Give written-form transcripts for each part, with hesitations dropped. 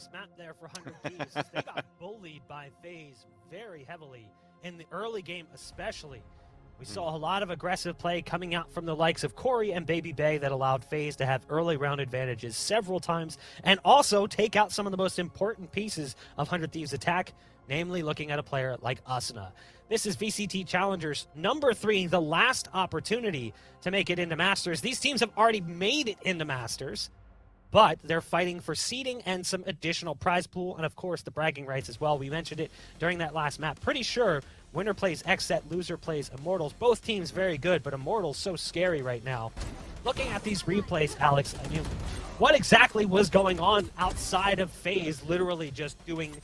first map there for 100 Thieves. As they got bullied by FaZe very heavily in the early game especially. We saw a lot of aggressive play coming out from the likes of Corey and Baby Bay that allowed FaZe to have early round advantages several times and also take out some of the most important pieces of 100 Thieves' attack, namely looking at a player like Asuna. This is VCT Challengers number 3, the last opportunity to make it into Masters. These teams have already made it into Masters, but they're fighting for seeding and some additional prize pool, and of course the bragging rights as well. We mentioned it during that last map. Pretty sure winner plays XSET, loser plays Immortals. Both teams very good, but Immortals so scary right now. Looking at these replays, Alex, I mean, what exactly was going on outside of FaZe literally just doing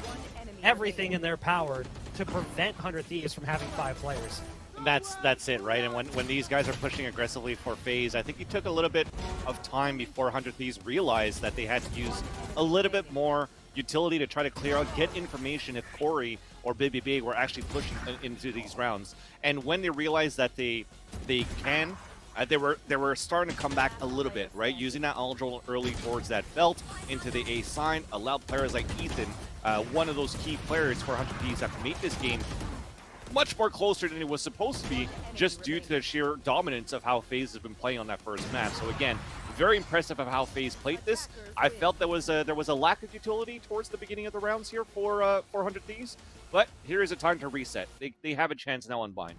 everything in their power to prevent 100 Thieves from having 5 players? That's it, right? And when these guys are pushing aggressively for FaZe, I think it took a little bit of time before 100 Thieves realized that they had to use a little bit more utility to try to clear out, get information if Corey or Baby Big were actually pushing into these rounds. And when they realized that they can, they were starting to come back a little bit, right? Using that Aldril early towards that belt into the A sign, allowed players like Ethan, one of those key players for 100 Thieves that make this game much more closer than it was supposed to be, just due to the sheer dominance of how FaZe has been playing on that first map. So again, very impressive of how FaZe played this. I felt there was a lack of utility towards the beginning of the rounds here for 100 Thieves, but here is a time to reset. They have a chance now on Bind.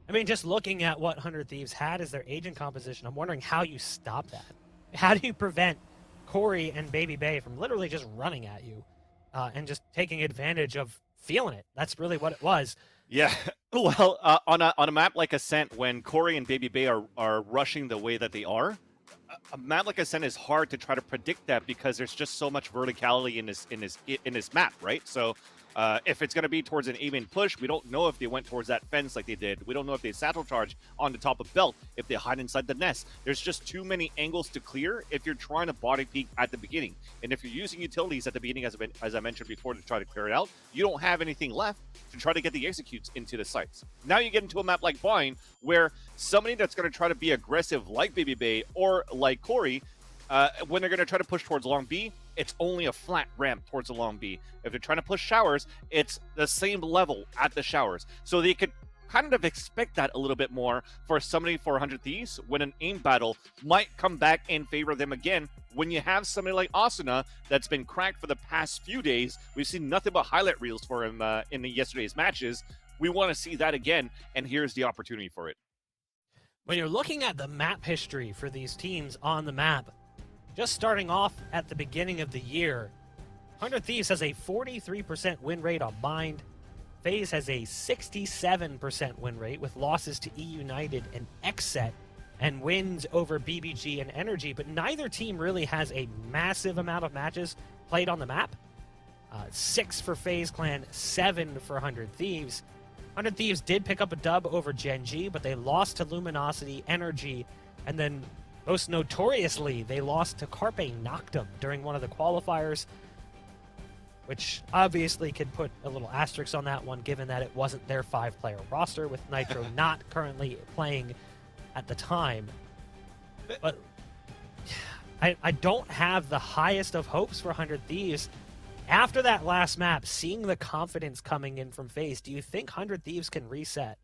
I mean, just looking at what 100 Thieves had as their agent composition, I'm wondering how you stop that. How do you prevent Corey and Baby Bay from literally just running at you and just taking advantage of feeling it? That's really what it was. Yeah, well, on a map like Ascent, when Corey and Baby Bay are rushing the way that they are, a map like Ascent is hard to try to predict that because there's just so much verticality in this map, right? So if it's going to be towards an aim and push, we don't know if they went towards that fence like they did. We don't know if they satchel charge on the top of belt, if they hide inside the nest. There's just too many angles to clear if you're trying to body peek at the beginning. And if you're using utilities at the beginning, as I mentioned before, to try to clear it out, you don't have anything left to try to get the executes into the sites. Now you get into a map like Vine, where somebody that's going to try to be aggressive like Baby Bay or like Corey, when they're going to try to push towards long B, it's only a flat ramp towards the long B. If they're trying to push showers, it's the same level at the showers. So they could kind of expect that a little bit more for somebody for 100 Thieves when an aim battle might come back in favor of them again. When you have somebody like Asuna that's been cracked for the past few days, we've seen nothing but highlight reels for him in yesterday's matches. We want to see that again, and here's the opportunity for it. When you're looking at the map history for these teams on the map, just starting off at the beginning of the year, 100 Thieves has a 43% win rate on Bind. FaZe has a 67% win rate with losses to E United and XSET and wins over BBG and Energy, but neither team really has a massive amount of matches played on the map. 6 for FaZe Clan, 7 for 100 Thieves. 100 Thieves did pick up a dub over Gen G, but they lost to Luminosity, Energy, and then most notoriously, they lost to Carpe Noctem during one of the qualifiers, which obviously could put a little asterisk on that one, given that it wasn't their 5-player roster, with Nitro not currently playing at the time. But I don't have the highest of hopes for 100 Thieves. After that last map, seeing the confidence coming in from FaZe, do you think 100 Thieves can reset?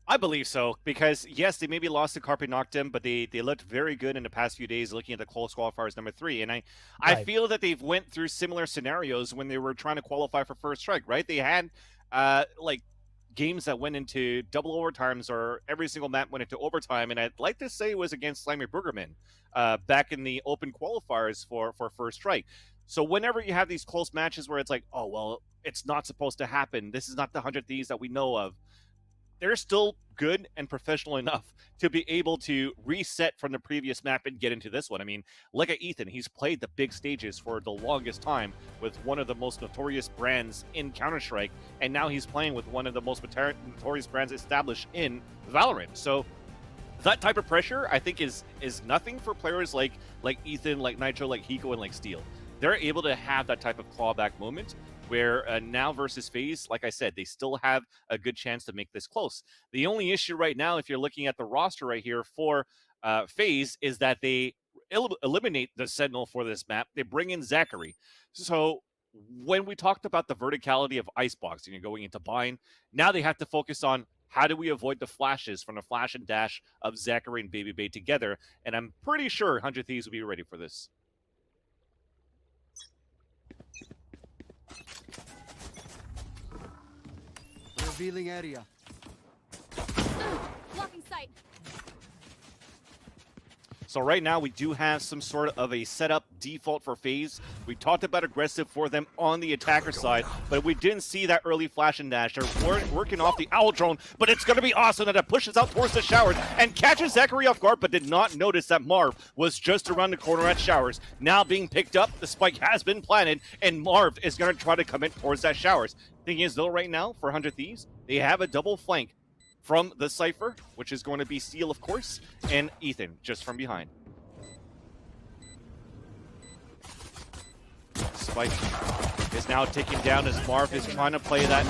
I believe so, because yes, they maybe lost to Carpe Noctem, but they looked very good in the past few days looking at the close qualifiers number 3. And I feel that they've went through similar scenarios when they were trying to qualify for First Strike, right? They had like games that went into double overtimes, or every single map went into overtime, and I'd like to say it was against Slimy Burgerman back in the open qualifiers for First Strike. So whenever you have these close matches where it's like, oh, well, it's not supposed to happen, this is not the 100 Thieves that we know of, they're still good and professional enough to be able to reset from the previous map and get into this one. I mean, look at Ethan. He's played the big stages for the longest time with one of the most notorious brands in Counter-Strike, and now he's playing with one of the most notorious brands established in Valorant. So that type of pressure, I think, is nothing for players like Ethan, like Nitro, like Hiko, and like Steel. They're able to have that type of clawback moment where now versus FaZe, like I said, they still have a good chance to make this close. The only issue right now, if you're looking at the roster right here for FaZe, is that they eliminate the Sentinel for this map, they bring in Zachary. So when we talked about the verticality of Icebox, and you're going into Bind, now they have to focus on how do we avoid the flashes from the flash and dash of Zachary and Baby Bay together. And I'm pretty sure 100 Thieves will be ready for this. Revealing area. Blocking sight. So right now we do have some sort of a setup default for FaZe. We talked about aggressive for them on the attacker side, but we didn't see that early flash and dash. They're working off the Owl Drone, but it's going to be awesome that it pushes out towards the Showers and catches Zachary off guard, but did not notice that Marv was just around the corner at Showers. Now being picked up, the spike has been planted, and Marv is going to try to come in towards that Showers. Thing is, though, right now, for 100 Thieves, they have a double flank from the Cypher, which is going to be Steel, of course, and Ethan just from behind. Spike is now taken down as Marv is trying to play that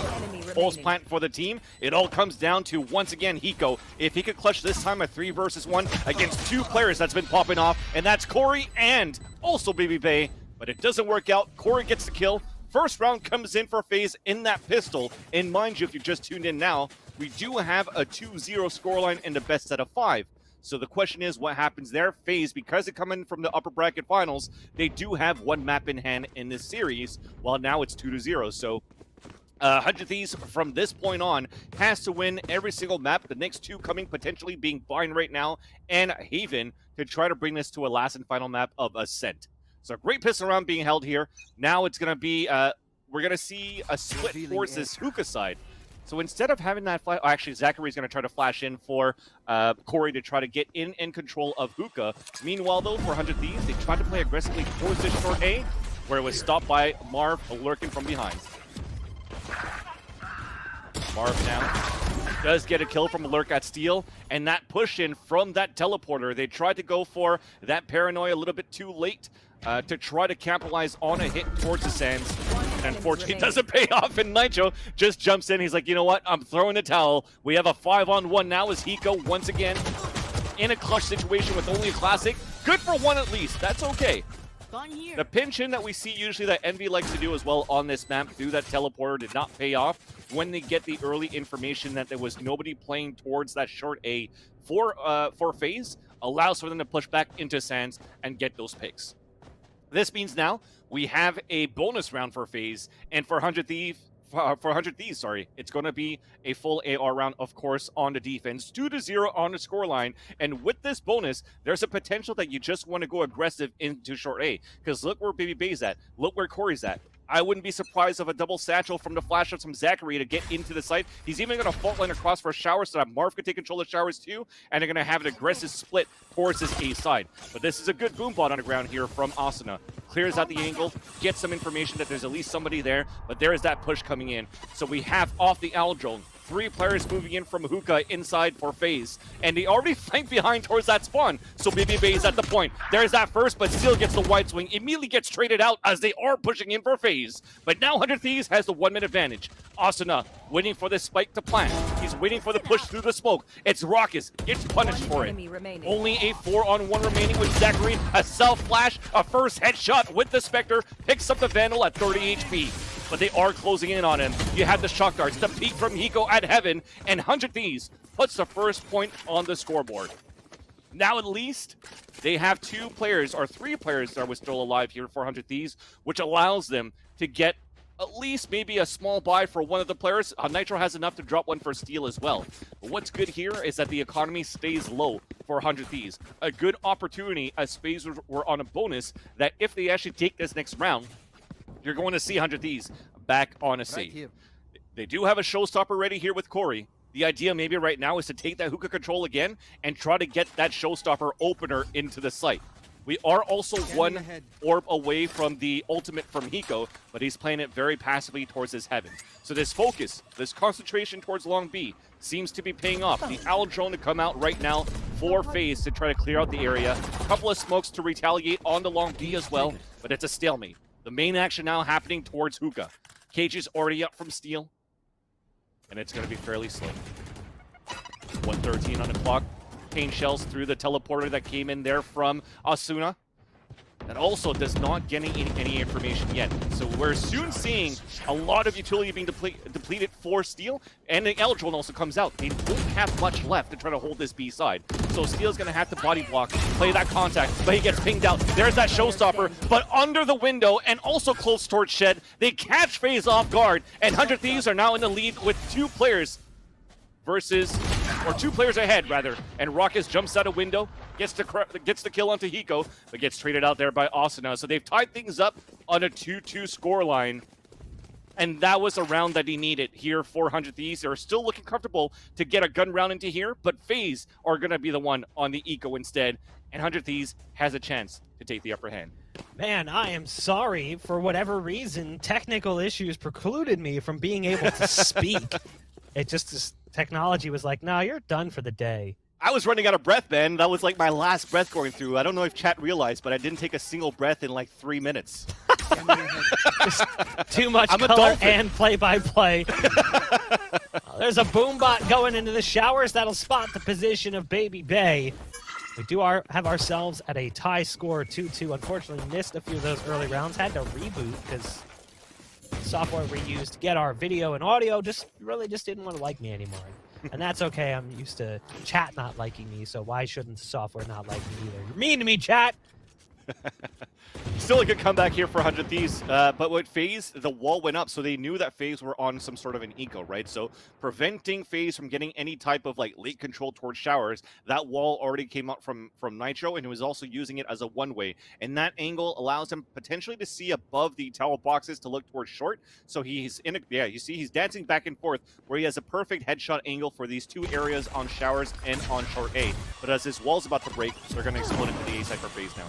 pulse plant for the team. It all comes down to, once again, Hiko. If he could clutch this time a 3 versus 1 against 2 players that's been popping off, and that's Corey and also Baby Bay, but it doesn't work out. Corey gets the kill. First round comes in for FaZe in that pistol. And mind you, if you just tuned in now, we do have a 2-0 scoreline in the best set of 5. So the question is, what happens there? FaZe, because they come in from the upper bracket finals, they do have 1 map in hand in this series, while now it's 2-0. So 100 Thieves from this point on has to win every single map. The next 2 coming potentially being Bind right now and Haven to try to bring this to a last and final map of Ascent. So great pistol round being held here. Now it's going to be, we're going to see a split forces Hookah side. So instead of having that flash, actually Zachary's going to try to flash in for Corey to try to get in and control of Hookah. Meanwhile, though, for 100 Thieves, they tried to play aggressively towards this short A, where it was stopped by Marv lurking from behind. Marv now does get a kill from a lurk at Steel, and that push in from that teleporter. They tried to go for that paranoia a little bit too late to try to capitalize on a hit towards the Sands. And unfortunately, it doesn't pay off, and Nitro just jumps in. He's like, you know what? I'm throwing the towel. We have a 5-on-1 now as Hiko once again in a clutch situation with only a classic. Good for 1 at least. That's okay. The pinch in that we see usually that Envy likes to do as well on this map through that teleporter did not pay off when they get the early information that there was nobody playing towards that short A for FaZe, allows for them to push back into Sands and get those picks. This means now we have a bonus round for FaZe, and for 100 Thieves, it's going to be a full AR round, of course, on the defense. 2-0 on the scoreline, and with this bonus, there's a potential that you just want to go aggressive into short A, because look where Baby Bay's at. Look where Corey's at. I wouldn't be surprised of a double satchel from the flash of some Zachary to get into the site. He's even going to fault line across for Showers so that Marv could take control of Showers too, and they're going to have an aggressive split towards this A side. But this is a good boom bot on the ground here from Asuna. Clears out the angle, gets some information that there's at least somebody there, but there is that push coming in. So we have off the Owl Drone 3 players moving in from Hookah inside for FaZe, and they already flank behind towards that spawn. So Baby Bay is at the point. There's that first, but still gets the wide swing. Immediately gets traded out as they are pushing in for FaZe. But now 100 Thieves has the 1-minute advantage. Asuna waiting for this spike to plant. He's waiting for the push through the smoke. It's Raucus. Gets punished for it. Only a 4-on-1 remaining with Zachary. A self-flash, a first headshot with the Spectre. Picks up the Vandal at 30 HP. But they are closing in on him. You have the shock darts, the peek from Hiko at Heaven, and 100 Thieves puts the first point on the scoreboard. Now at least they have 2 players, or 3 players that were still alive here for 100 Thieves, which allows them to get at least maybe a small buy for one of the players. Nitro has enough to drop one for Steel as well. But what's good here is that the economy stays low for 100 Thieves. A good opportunity as FaZe were on a bonus that if they actually take this next round, you're going to see 100 Thieves back on a save. Right, they do have a showstopper ready here with Corey. The idea maybe right now is to take that Hookah control again and try to get that showstopper opener into the site. We are also 1 orb away from the ultimate from Hiko, but he's playing it very passively towards his Heaven. So this focus, this concentration towards Long B seems to be paying off. The Owl Drone to come out right now for FaZe to try to clear out the area. A couple of smokes to retaliate on the Long B as well, but it's a stalemate. The main action now happening towards Hookah. Cage is already up from Steel, and it's going to be fairly slow. 1:13 on the clock. octane shells through the teleporter that came in there from Asuna. That also does not get any information yet. So we're soon seeing a lot of utility being depleted for Steel, and the L drone also comes out. They don't have much left to try to hold this B side. So Steel's gonna have to body block, play that contact, but he gets pinged out. There's that showstopper, but under the window and also close towards Shed. They catch FaZe off guard, and 100 Thieves are now in the lead with 2 players or 2 players ahead, rather. And Raucus jumps out a window, gets the kill onto Hiko, but gets traded out there by Asuna. So they've tied things up on a 2-2 scoreline. And that was a round that he needed here for 100 Thieves. They're still looking comfortable to get a gun round into here, but FaZe are going to be the one on the eco instead. And 100 Thieves has a chance to take the upper hand. Man, I am sorry. For whatever reason, technical issues precluded me from being able to speak. It just, this technology was like, no, you're done for the day. I was running out of breath, man. That was like my last breath going through. I don't know if chat realized, but I didn't take a single breath in like 3 minutes. Just too much color and play-by-play. There's a boom bot going into the showers. That'll spot the position of Baby Bay. We do have ourselves at a tie score 2-2. Unfortunately, missed a few of those early rounds. Had to reboot because software we used to get our video and audio really just didn't want to like me anymore. And that's okay. I'm used to chat not liking me, so why shouldn't the software not like me either? You're mean to me, chat! Still a good comeback here for 100 Thieves, but with FaZe, the wall went up, so they knew that FaZe were on some sort of an eco, right? So preventing FaZe from getting any type of like late control towards showers, that wall already came up from Nitro, and he was also using it as a one-way. And that angle allows him potentially to see above the tower boxes to look towards short. So he's in a, yeah, you see he's dancing back and forth where he has a perfect headshot angle for these 2 areas on showers and on short A. But as his wall's about to break, they're going to explode into the A side for FaZe now.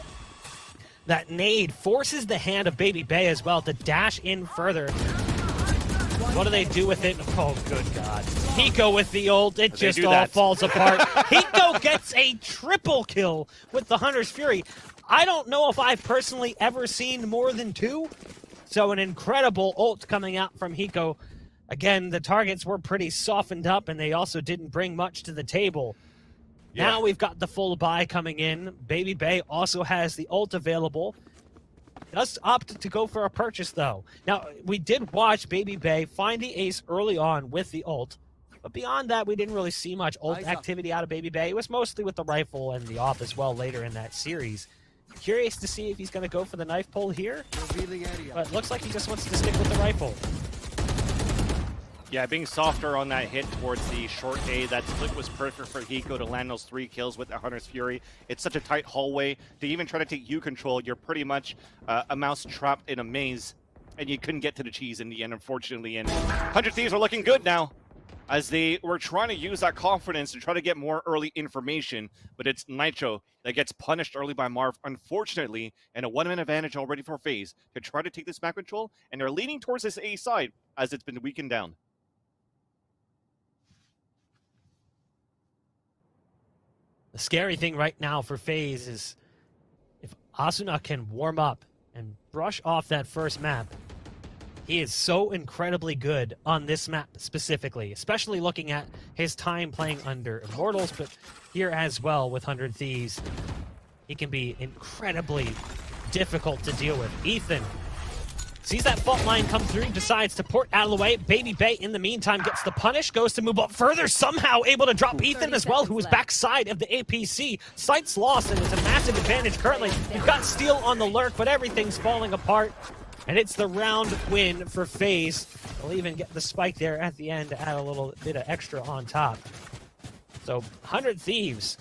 That nade forces the hand of Baby Bay as well to dash in further. What do they do with it? Oh, good God. Hiko with the ult. It just all falls apart. Hiko gets a triple kill with the Hunter's Fury. I don't know if I've personally ever seen more than 2. So an incredible ult coming out from Hiko. Again, the targets were pretty softened up, and they also didn't bring much to the table. Yeah. Now we've got the full buy coming in. Baby Bay also has the ult available. Does opt to go for a purchase, though. Now, we did watch Baby Bay find the ace early on with the ult. But beyond that, we didn't really see much ult activity out of Baby Bay. It was mostly with the rifle and the AWP as well later in that series. Curious to see if he's going to go for the knife pull here. But it looks like he just wants to stick with the rifle. Yeah, being softer on that hit towards the short A, that split was perfect for Hiko to land those 3 kills with the Hunter's Fury. It's such a tight hallway. To even try to take U control, you're pretty much a mouse trapped in a maze, and you couldn't get to the cheese in the end, unfortunately. And 100 Thieves are looking good now, as they were trying to use that confidence to try to get more early information, but it's Nitro that gets punished early by Marv, unfortunately, and a 1-man advantage already for FaZe to try to take this map control, and they're leaning towards this A side as it's been weakened down. The scary thing right now for FaZe is if Asuna can warm up and brush off that first map, he is so incredibly good on this map specifically, especially looking at his time playing under Immortals, but here as well with 100 Thieves. He can be incredibly difficult to deal with. Ethan sees that fault line come through, decides to port out of the way. Baby Bay, in the meantime, gets the punish, goes to move up further, somehow able to drop Ethan as well, who is backside of the APC. Sight's lost, and it's a massive advantage currently. You've got Steel on the lurk, but everything's falling apart. And it's the round win for FaZe. They'll even get the spike there at the end to add a little bit of extra on top. So 100 Thieves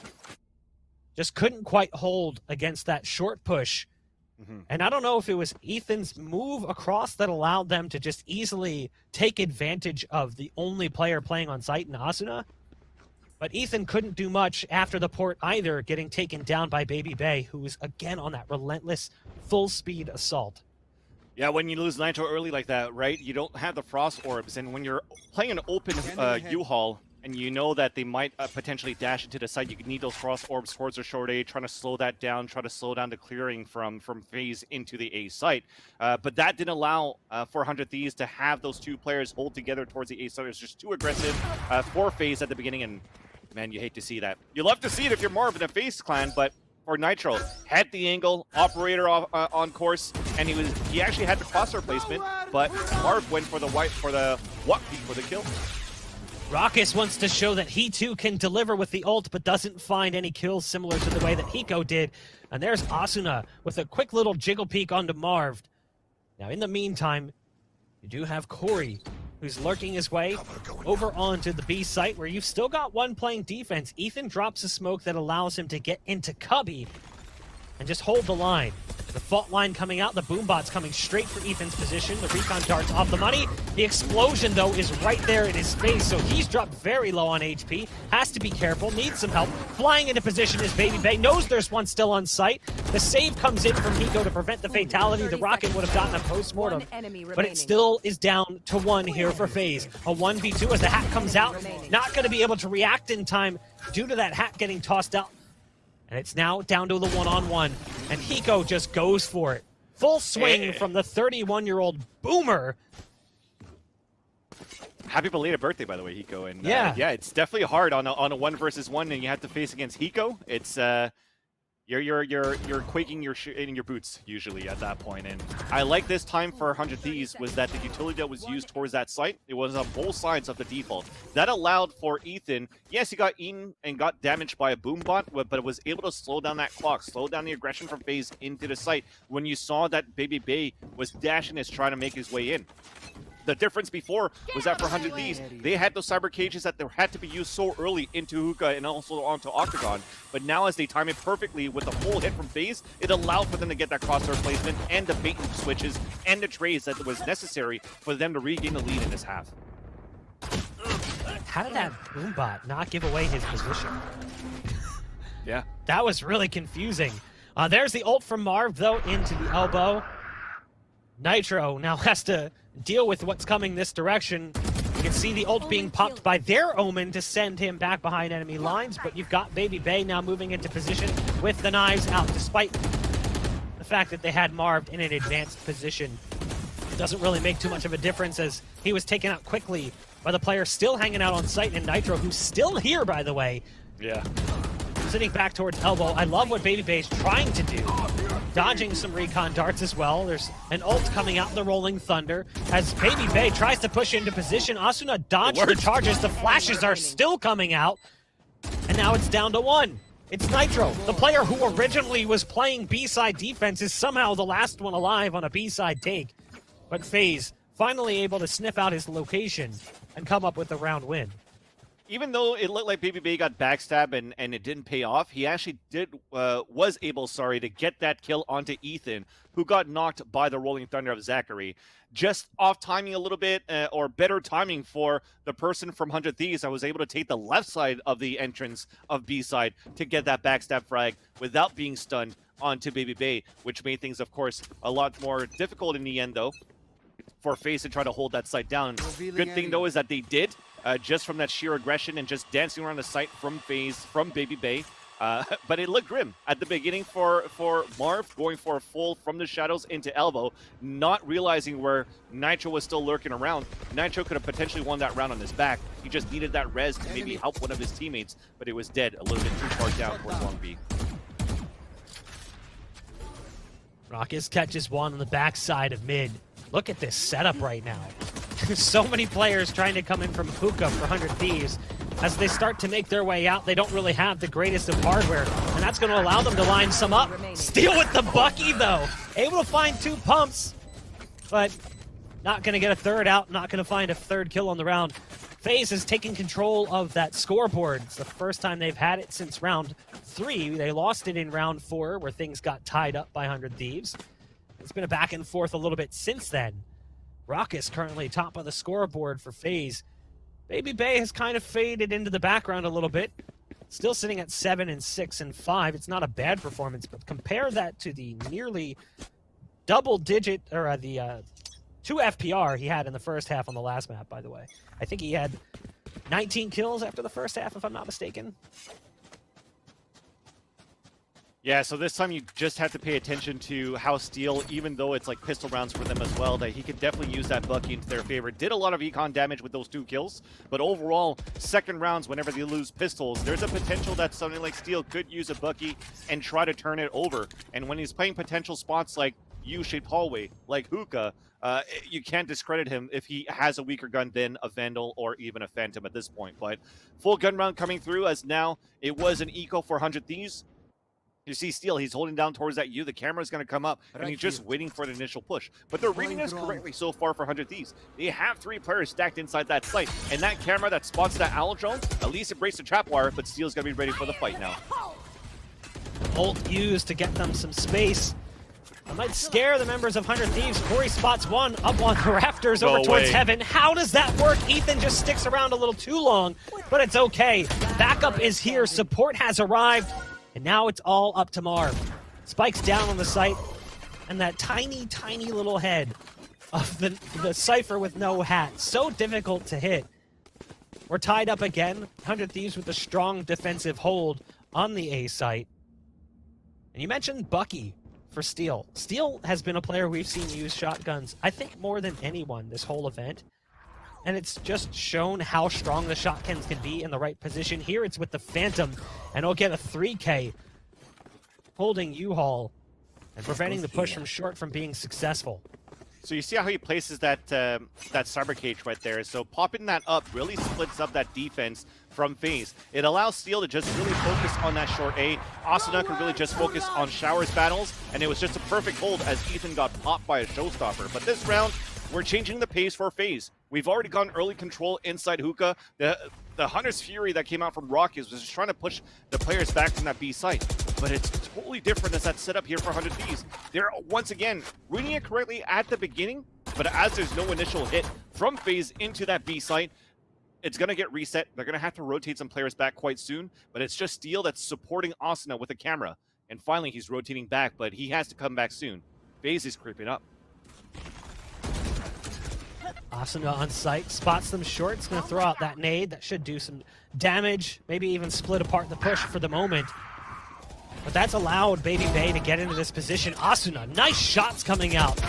just couldn't quite hold against that short push. And I don't know if it was Ethan's move across that allowed them to just easily take advantage of the only player playing on site in Asuna. But Ethan couldn't do much after the port either, getting taken down by Baby Bay, who was again on that relentless full-speed assault. Yeah, when you lose Nitro early like that, right, you don't have the frost orbs, and when you're playing an open U-Haul, and you know that they might potentially dash into the site, you need those frost orbs towards the short A, trying to slow that down, try to slow down the clearing from FaZe into the A site. But that didn't allow for 100 Thieves to have those 2 players hold together towards the A site. It was just too aggressive for FaZe at the beginning, and Man, you hate to see that. You love to see it if you're Marv in a FaZe clan, but for Nitro, had the angle, operator on course, and he actually had the crosshair placement, but Marv went for the kill. Raucus wants to show that he too can deliver with the ult, but doesn't find any kills similar to the way that Hiko did. And there's Asuna with a quick little jiggle peek onto Marv. Now, in the meantime, you do have Corey, who's lurking his way over onto the B site, where you've still got one playing defense. Ethan drops a smoke that allows him to get into Cubby and just hold the line. The fault line coming out, the boombot's coming straight for Ethan's position. The recon dart's off the money. The explosion, though, is right there in his face, so he's dropped very low on HP. Has to be careful, needs some help. Flying into position is Baby Bay, knows there's one still on site. The save comes in from Hiko to prevent the fatality. The rocket would have gotten a post-mortem, but it still is down to 1 here for FaZe. A 1v2 as the hat comes out. Not going to be able to react in time due to that hat getting tossed out. And it's now down to the 1-on-1, and Hiko just goes for it. Full swing from the 31-year-old boomer. Happy belated birthday, by the way, Hiko. And yeah, it's definitely hard on a 1v1, and you have to face against Hiko. It's you're quaking in your boots usually at that point. And I like this time for 100 Thieves was that the utility that was used towards that site, it was on both sides of the default. That allowed for Ethan, yes, he got eaten and got damaged by a boombot, but it was able to slow down that clock, slow down the aggression from FaZe into the site when you saw that Baby Bay was dashing as trying to make his way in. The difference before was that for 100 Thieves, they had those cyber cages that they had to be used so early into Hookah and also onto Octagon. But now as they time it perfectly with the full hit from FaZe, it allowed for them to get that crosshair placement and the bait and switches and the trades that was necessary for them to regain the lead in this half. How did that boombot not give away his position? Yeah. That was really confusing. There's the ult from Marv, though, into the elbow. Nitro now has to deal with what's coming this direction. You can see the ult being popped by their Omen to send him back behind enemy lines, but you've got Baby Bay now moving into position with the knives out, despite the fact that they had Marv in an advanced position. It doesn't really make too much of a difference as he was taken out quickly by the player still hanging out on site, and Nitro, who's still here, by the way. Yeah. Sitting back towards elbow. I love what Baby Bay's trying to do. Dodging some recon darts as well. There's an ult coming out, the Rolling Thunder. As Baby Bay tries to push into position, Asuna dodged the charges. The flashes are still coming out. And now it's down to 1. It's Nitro. The player who originally was playing B-side defense is somehow the last one alive on a B-side take. But FaZe finally able to sniff out his location and come up with a round win. Even though it looked like Baby Bay got backstabbed and it didn't pay off, he actually was able to get that kill onto Ethan, who got knocked by the Rolling Thunder of Zachary. Just off timing a little bit, or better timing for the person from 100 Thieves that was able to take the left side of the entrance of B side to get that backstab frag without being stunned onto Baby Bay, which made things, of course, a lot more difficult in the end, though, for FaZe to try to hold that site down. Good thing, though, is that they did. Just from that sheer aggression and just dancing around the site from FaZe, from Baby Bay. But it looked grim at the beginning for Marv, going for a full from the shadows into elbow, not realizing where Nitro was still lurking around. Nitro could have potentially won that round on his back. He just needed that res to maybe help one of his teammates, but it was dead a little bit too far down towards long B. Raucus catches one on the backside of mid. Look at this setup right now. There's so many players trying to come in from Hookah for 100 Thieves. As they start to make their way out, they don't really have the greatest of hardware, and that's going to allow them to line some up. Steal with the Bucky, though. Able to find 2 pumps, but not going to get a third out, not going to find a third kill on the round. FaZe is taking control of that scoreboard. It's the first time they've had it since round 3. They lost it in round 4, where things got tied up by 100 Thieves. It's been a back and forth a little bit since then. Raucus currently top of the scoreboard for FaZe. Baby Bay has kind of faded into the background a little bit. Still sitting at 7 and 6 and 5. It's not a bad performance, but compare that to the nearly double-digit, or the 2 FPR he had in the first half on the last map, by the way. I think he had 19 kills after the first half, if I'm not mistaken. Yeah, so this time you just have to pay attention to how Steel, even though it's like pistol rounds for them as well, that he could definitely use that Bucky into their favor. Did a lot of econ damage with those 2 kills, but overall, second rounds, whenever they lose pistols, there's a potential that something like Steel could use a Bucky and try to turn it over. And when he's playing potential spots like U-shaped hallway, like Hookah, you can't discredit him if he has a weaker gun than a Vandal or even a Phantom at this point. But full gun round coming through, as now it was an eco for 100 Thieves. You see Steel, he's holding down towards that U. The camera's going to come up, and he's just waiting for the initial push. But they're reading this correctly so far for 100 Thieves. They have 3 players stacked inside that site, and that camera that spots that owl drone, at least it breaks the trap wire, but Steel's going to be ready for the fight now. Ult used to get them some space. I might scare the members of 100 Thieves. Corey spots one up on the rafters over towards Heaven. How does that work? Ethan just sticks around a little too long, but it's okay. Backup is here. Support has arrived. And now it's all up to Marv. Spikes down on the site, and that tiny, tiny little head of the Cypher with no hat. So difficult to hit. We're tied up again. 100 Thieves with a strong defensive hold on the A site. And you mentioned Bucky for Steel. Steel has been a player we've seen use shotguns, I think, more than anyone this whole event. And it's just shown how strong the shotguns can be in the right position. Here it's with the Phantom, and he'll get a 3K, holding U-Haul and preventing the push from short from being successful. So you see how he places that that cyber cage right there. So popping that up really splits up that defense from FaZe. It allows Steel to just really focus on that short A. Asuna could really just focus on Showers battles, and it was just a perfect hold as Ethan got popped by a showstopper. But this round, we're changing the pace for FaZe. We've already gotten early control inside Hookah. The Hunter's Fury that came out from Rockies was just trying to push the players back from that B site. But it's totally different as that setup here for 100 Thieves. They're, once again, reading it correctly at the beginning, but as there's no initial hit from FaZe into that B site, it's going to get reset. They're going to have to rotate some players back quite soon, but it's just Steel that's supporting Asuna with a camera. And finally, he's rotating back, but he has to come back soon. FaZe is creeping up. Asuna on site, spots them short. It's going to throw out that nade. That should do some damage, maybe even split apart the push for the moment. But that's allowed Baby Bay to get into this position. Asuna, nice shots coming out.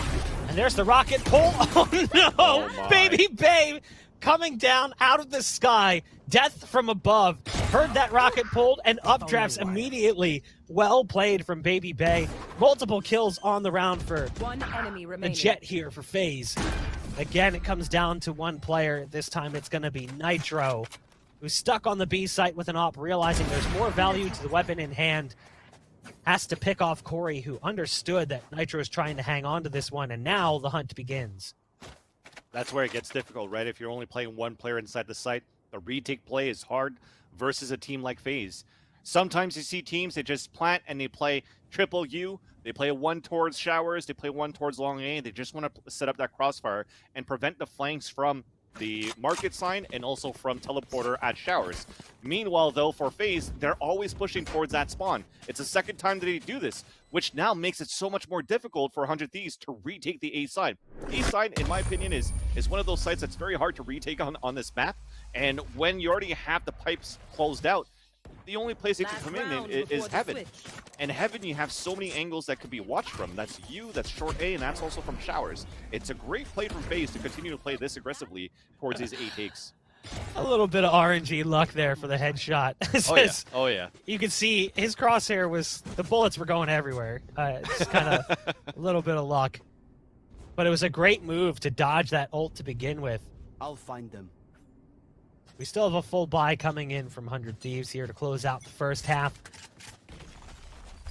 And there's the rocket pull. Oh no! Oh Baby Bay coming down out of the sky. Death from above. Heard that rocket pulled and updrafts immediately. Well played from Baby Bay. Multiple kills on the round for One enemy the remaining. Jet here for FaZe. Again, it comes down to one player. This time it's going to be Nitro, who's stuck on the B site with an op, realizing there's more value to the weapon in hand. Has to pick off Corey, who understood that Nitro is trying to hang on to this one, and now the hunt begins. That's where it gets difficult, right? If you're only playing one player inside the site, the retake play is hard versus a team like FaZe. Sometimes you see teams, they just plant and they play triple U. They play one towards Showers, they play one towards long A, and they just want to set up that crossfire and prevent the flanks from the market sign and also from teleporter at Showers. Meanwhile, though, for FaZe, they're always pushing towards that spawn. It's the second time that they do this, which now makes it so much more difficult for 100 Thieves to retake the A side. A side, in my opinion, is one of those sites that's very hard to retake on this map, and when you already have the pipes closed out, the only place it can come in is Heaven. And Heaven, you have so many angles that could be watched from. That's you, that's short A, and that's also from Showers. It's a great play from FaZe to continue to play this aggressively towards these A takes. A little bit of RNG luck there for the headshot. Oh yeah. You can see his crosshair was, the bullets were going everywhere. It's kind of a little bit of luck. But it was a great move to dodge that ult to begin with. I'll find them. We still have a full buy coming in from 100 Thieves here to close out the first half.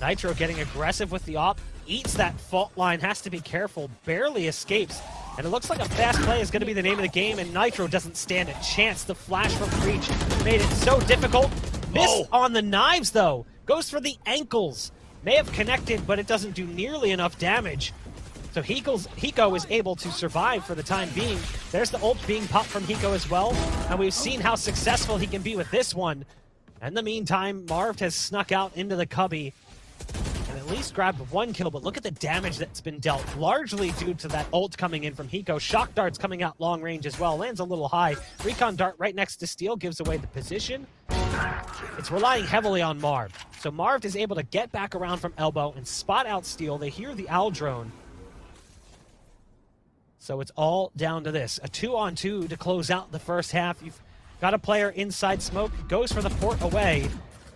Nitro getting aggressive with the op, eats that fault line, has to be careful, barely escapes. And it looks like a fast play is going to be the name of the game, and Nitro doesn't stand a chance. The flash from Breach made it so difficult. Missed on the knives, though. Goes for the ankles. May have connected, but it doesn't do nearly enough damage. So Hiko is able to survive for the time being. There's the ult being popped from Hiko as well, and we've seen how successful he can be with this one. In the meantime, Marv has snuck out into the cubby and at least grabbed one kill, but look at the damage that's been dealt, largely due to that ult coming in from Hiko. Shock darts coming out long range as well, lands a little high. Recon dart right next to Steel gives away the position, it's relying heavily on Marv. So Marv is able to get back around from elbow and spot out Steel. They hear the owl drone. So it's all down to this. A 2-on-2 to close out the first half. You've got a player inside smoke, goes for the port away,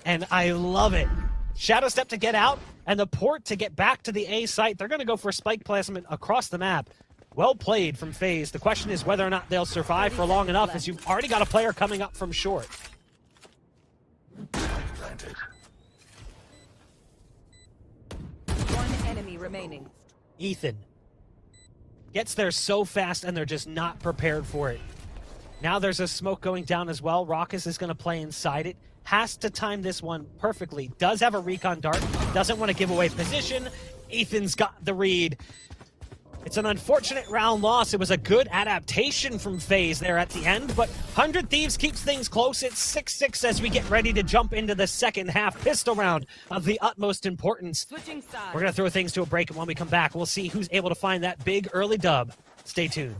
and I love it. Shadow Step to get out, and the port to get back to the A site. They're going to go for spike placement across the map. Well played from FaZe. The question is whether or not they'll survive for long enough, as you've already got a player coming up from short. One enemy remaining. Ethan gets there so fast, and they're just not prepared for it. Now there's a smoke going down as well. Raucus is going to play inside it. Has to time this one perfectly. Does have a recon dart. Doesn't want to give away position. Ethan's got the read. It's an unfortunate round loss. It was a good adaptation from FaZe there at the end, but 100 Thieves keeps things close. It's 6-6 as we get ready to jump into the second half. Pistol round of the utmost importance. Switching sides. We're going to throw things to a break, and when we come back, we'll see who's able to find that big early dub. Stay tuned.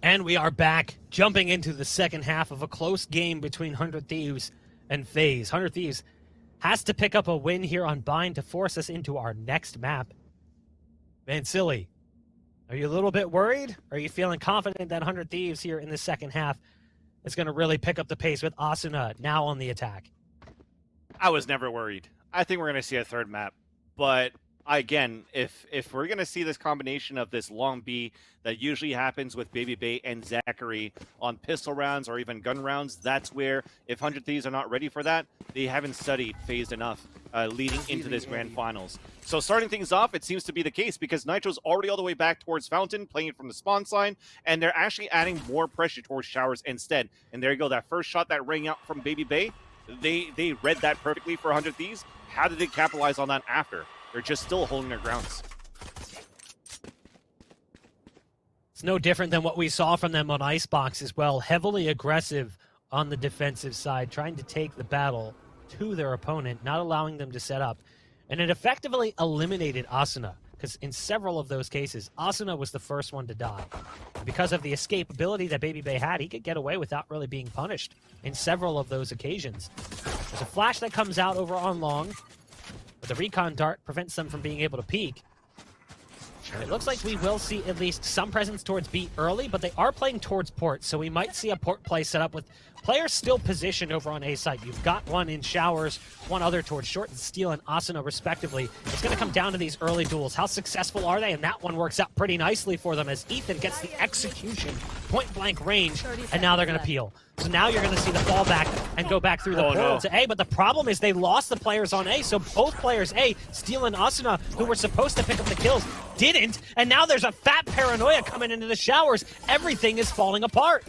And we are back, jumping into the second half of a close game between 100 Thieves and FaZe. 100 Thieves has to pick up a win here on Bind to force us into our next map. Man, Silly, are you a little bit worried? Are you feeling confident that 100 Thieves here in the second half is going to really pick up the pace with Asuna now on the attack? I was never worried. I think we're going to see a third map. But again, if we're going to see this combination of this long B that usually happens with Baby Bay and Zachary on pistol rounds or even gun rounds, that's where, if 100 Thieves are not ready for that, they haven't studied FaZe enough leading into this grand finals. So starting things off, it seems to be the case because Nitro's already all the way back towards Fountain, playing from the spawn sign, and they're actually adding more pressure towards Showers instead. And there you go, that first shot that rang out from Baby Bay, they read that perfectly for 100 Thieves. How did they capitalize on that after? They're just still holding their grounds. It's no different than what we saw from them on Icebox as well. Heavily aggressive on the defensive side, trying to take the battle to their opponent, not allowing them to set up. And it effectively eliminated Asuna, because in several of those cases, Asuna was the first one to die. Because of the escapability that Baby Bay had, he could get away without really being punished in several of those occasions. There's a flash that comes out over on long, but the recon dart prevents them from being able to peek. It looks like we will see at least some presence towards B early, but they are playing towards port, so we might see a port play set up with players still positioned over on A side. You've got one in Showers, one other towards Short and Steel and Asuna respectively. It's going to come down to these early duels. How successful are they? And that one works out pretty nicely for them as Ethan gets the execution, point blank range, and now they're going to peel. So now you're going to see the fallback and go back through the portal to A, but the problem is they lost the players on A, so both players A, Steel and Asuna, who were supposed to pick up the kills, didn't, and now there's a fat paranoia coming into the Showers. Everything is falling apart.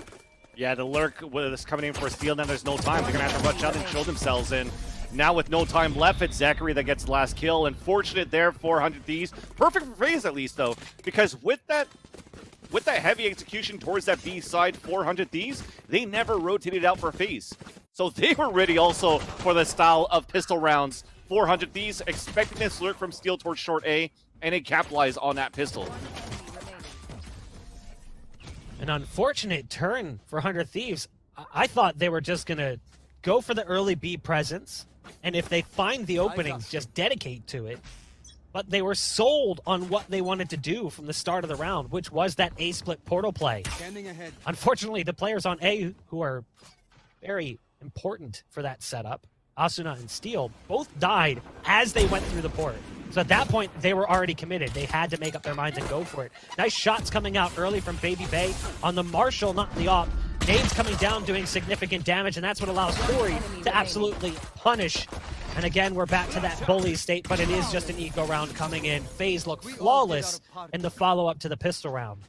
Yeah, the lurk was coming in for Steel, now there's no time. They're going to have to rush out and show themselves in. Now with no time left, it's Zachary that gets the last kill. Unfortunate there for 100 Thieves. Perfect for FaZe at least, though, because with that heavy execution towards that B side, 400 Thieves, they never rotated out for FaZe. So they were ready also for the style of pistol rounds. 400 Thieves expecting this lurk from Steel towards short A, and they capitalize on that pistol. An unfortunate turn for 100 Thieves. I thought they were just going to go for the early B presence, and if they find the openings, just dedicate to it. But they were sold on what they wanted to do from the start of the round, which was that A-split portal play. Ahead. Unfortunately, the players on A, who are very important for that setup, Asuna and Steel, both died as they went through the port. So at that point, they were already committed. They had to make up their minds and go for it. Nice shots coming out early from Baby Bay on the Marshall, not the op. Nades coming down, doing significant damage, and that's what allows Corey to absolutely punish. And again, we're back to that bully state, but it is just an eco round coming in. FaZe look flawless in the follow-up to the pistol round.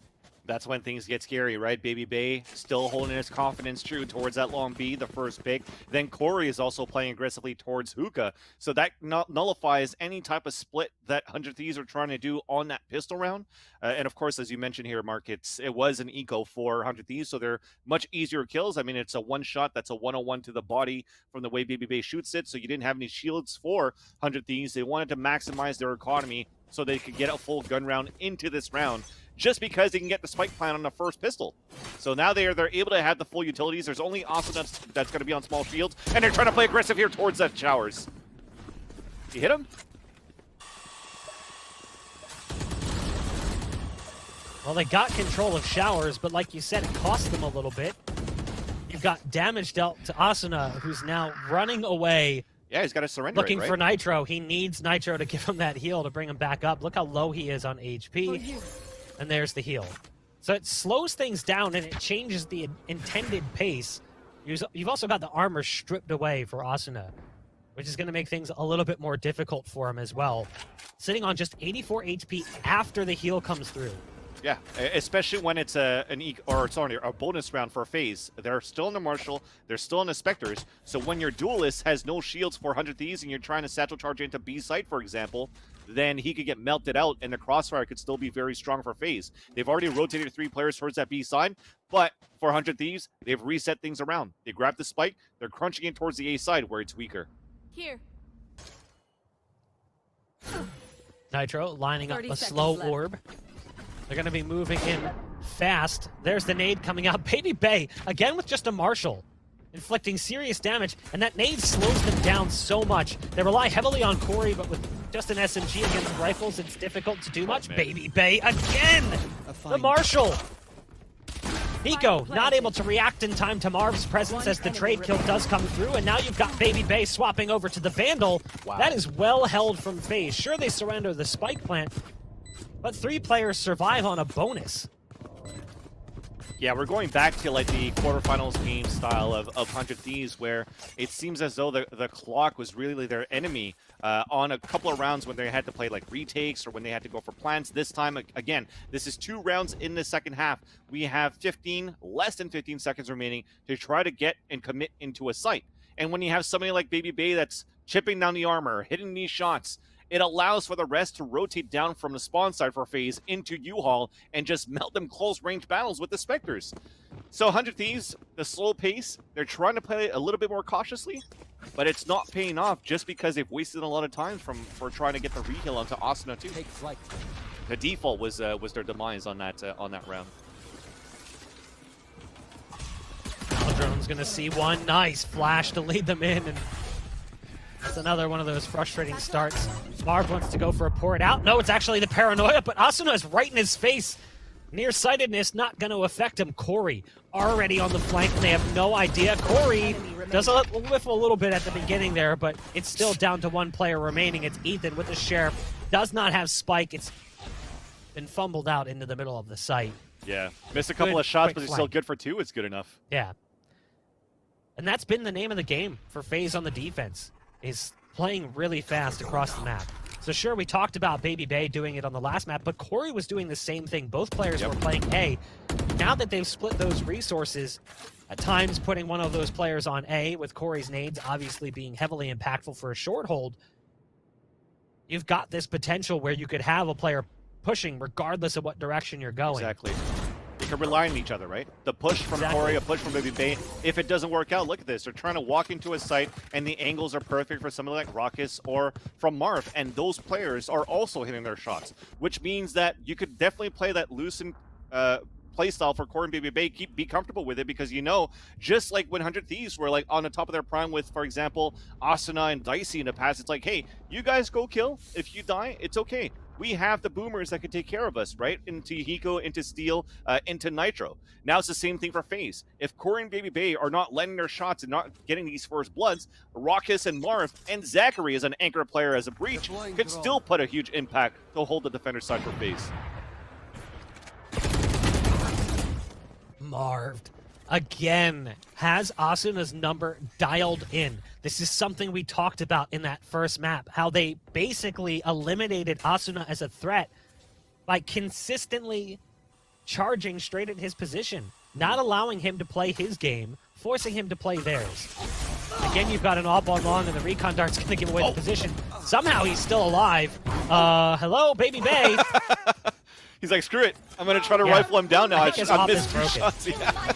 That's when things get scary, right? Baby Bay still holding his confidence true towards that long B, the first pick. Then Corey is also playing aggressively towards Hookah. So that nullifies any type of split that 100 Thieves are trying to do on that pistol round. And of course, as you mentioned here, Mark, it was an eco for 100 Thieves, so they're much easier kills. I mean, it's a one shot, that's a 101 to the body from the way Baby Bay shoots it, so you didn't have any shields for 100 Thieves. They wanted to maximize their economy so they could get a full gun round into this round, just because they can get the spike plant on the first pistol. So now they're able to have the full utilities. There's only Austin that's going to be on small shields, and they're trying to play aggressive here towards that Showers. You hit him? Well, they got control of Showers, but like you said, it cost them a little bit. You've got damage dealt to Asuna, who's now running away. Yeah, he's got to surrender. Looking for Nitro. He needs Nitro to give him that heal to bring him back up. Look how low he is on HP. And there's the heal. So it slows things down and it changes the intended pace. You've also got the armor stripped away for Asuna, which is going to make things a little bit more difficult for him as well. Sitting on just 84 HP after the heal comes through. Yeah, especially when it's a bonus round for FaZe. They're still in the Marshall, they're still in the Spectres, so when your duelist has no shields for 100 Thieves and you're trying to satchel charge into B site, for example, then he could get melted out and the crossfire could still be very strong for FaZe. They've already rotated 3 players towards that B side, but for 100 Thieves, they've reset things around. They grab the spike, they're crunching in towards the A side where it's weaker. Here. Nitro lining up a slow orb. They're going to be moving in fast. There's the nade coming out. Baby Bay, again with just a Marshall, inflicting serious damage, and that nade slows them down so much. They rely heavily on Corey, but with just an SMG against rifles, it's difficult to do much. Baby Bay again! The Marshall! Nico not able to react in time to Marv's presence as the trade kill does come through, and now you've got Baby Bay swapping over to the Vandal. Wow. That is well held from FaZe. Sure, they surrender the spike plant, but 3 players survive on a bonus. Yeah, we're going back to like the quarterfinals game style of 100 Thieves, where it seems as though the clock was really their enemy on a couple of rounds when they had to play like retakes or when they had to go for plants. This time, again, this is 2 rounds in the second half. We have less than 15 seconds remaining to try to get and commit into a site. And when you have somebody like Baby Bay that's chipping down the armor, hitting these shots, it allows for the rest to rotate down from the spawn side for FaZe into U-Haul and just melt them close-range battles with the Spectres. So 100 Thieves, the slow pace, they're trying to play a little bit more cautiously, but it's not paying off just because they've wasted a lot of time for trying to get the re-heal onto Asuna too. Take flight. The default was their demise on that round. Drone's gonna see one nice flash to lead them in, and It's another one of those frustrating starts. Marv wants to go for a port out. No, it's actually the paranoia, but Asuna is right in his face. Nearsightedness not going to affect him. Corey already on the flank, and they have no idea. Corey does a whiff a little bit at the beginning there, but it's still down to one player remaining. It's Ethan with the Sheriff. Does not have Spike. It's been fumbled out into the middle of the site. Yeah, missed a couple of shots, but he's still good for 2. It's good enough. Yeah. And that's been the name of the game for FaZe on the defense, is playing really fast across the map. So sure, we talked about Baby Bay doing it on the last map, but Corey was doing the same thing. Both players were playing A. Now that they've split those resources, at times putting one of those players on A, with Corey's nades obviously being heavily impactful for a short hold, you've got this potential where you could have a player pushing regardless of what direction you're going. Exactly. They can rely on each other, right? The push from Corey, a push from Baby Bay. If it doesn't work out, look at this. They're trying to walk into a site, and the angles are perfect for somebody like Raucus or from Marv, and those players are also hitting their shots, which means that you could definitely play that loosened playstyle for Corey and Baby Bay. Be comfortable with it, because you know, just like when 100 Thieves were like on the top of their prime with, for example, Asuna and Dicey in the past, it's like, hey, you guys go kill. If you die, it's okay. We have the boomers that can take care of us, right? Into Hiko, into Steel, into Nitro. Now it's the same thing for FaZe. If Corey and Baby Bay are not letting their shots and not getting these first bloods, Raucus and Marv and Zachary as an anchor player as a breach could still put a huge impact to hold the defender side for FaZe. Marv again has Asuna's number dialed in. This is something we talked about in that first map, how they basically eliminated Asuna as a threat by consistently charging straight at his position, not allowing him to play his game, forcing him to play theirs. Again, you've got an AWP on long, and the recon dart's going to give away the position. Somehow he's still alive. Hello, Baby Bay. He's like, screw it. I'm going to try to rifle him down now. I missed 2 shots. Yeah.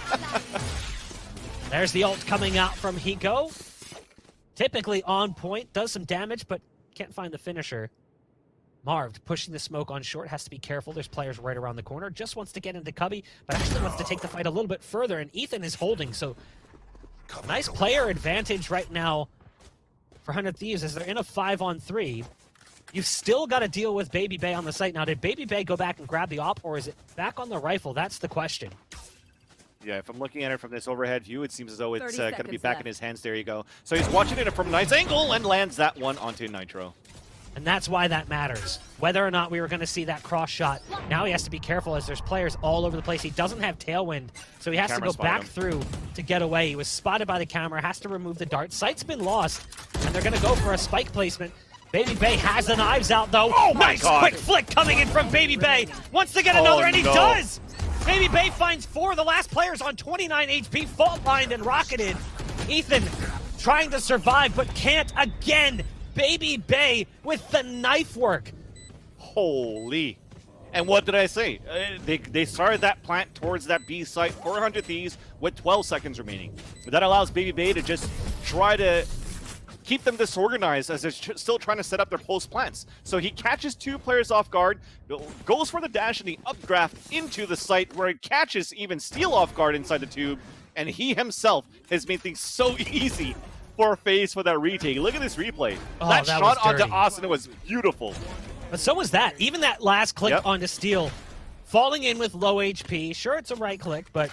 There's the ult coming out from Hiko. Typically on point, does some damage, but can't find the finisher. Marv pushing the smoke on short, has to be careful. There's players right around the corner. Just wants to get into Cubby, but actually wants to take the fight a little bit further, and Ethan is holding, so nice player advantage right now for 100 Thieves as they're in a 5-on-3. You've still got to deal with Baby Bay on the site. Now, did Baby Bay go back and grab the AWP, or is it back on the rifle? That's the question. Yeah, if I'm looking at it from this overhead view, it seems as though it's going to be back in his hands. There you go. So he's watching it from a nice angle and lands that one onto Nitro. And that's why that matters. Whether or not we were going to see that cross shot, now he has to be careful as there's players all over the place. He doesn't have tailwind, so he has to go back through to get away. He was spotted by the camera, has to remove the dart. Sight's been lost, and they're going to go for a spike placement. Baby Bay has the knives out, though. Oh my nice God. Quick flick coming in from Baby Bay. Wants to get another, and he does! Baby Bay finds 4. The last player's on 29 HP, fault-lined and rocketed. Ethan trying to survive, but can't again. Baby Bay with the knife work. Holy. And what did I say? They started that plant towards that B site, 400 Thieves, with 12 seconds remaining. But that allows Baby Bay to just try to keep them disorganized as they're still trying to set up their post plants. So he catches 2 players off guard, goes for the dash and the updraft into the site where it catches even Steel off guard inside the tube, and he himself has made things so easy for FaZe for that retake. Look at this replay. Oh, that shot onto dirty. Asuna was beautiful. But so was that. Even that last click onto Steel, falling in with low HP. Sure, it's a right click, but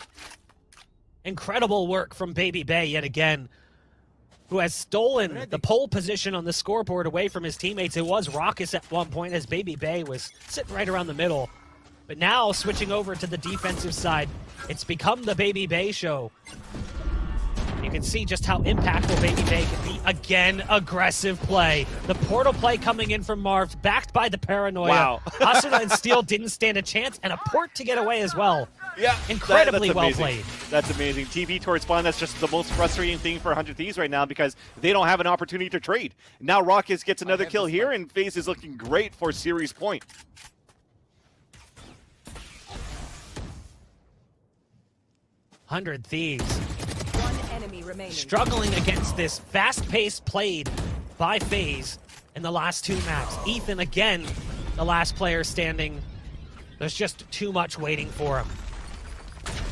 incredible work from Baby Bay yet again, who has stolen the pole position on the scoreboard away from his teammates. It was Raucus at one point as Baby Bay was sitting right around the middle. But now, switching over to the defensive side, it's become the Baby Bay show. You can see just how impactful Baby Bay can be. Again, aggressive play. The portal play coming in from Marv, backed by the paranoia. Wow. Asuna and Steel didn't stand a chance, and a port to get away as well. Yeah, Incredibly that's well amazing. played. That's amazing. TV towards spawn, that's just the most frustrating thing for 100 Thieves right now because they don't have an opportunity to trade. Now Raucus gets another kill here, and FaZe is looking great for series point. Thieves. One enemy remaining. Struggling against this fast-paced played by FaZe in the last 2 maps. Ethan, again, the last player standing. There's just too much waiting for him.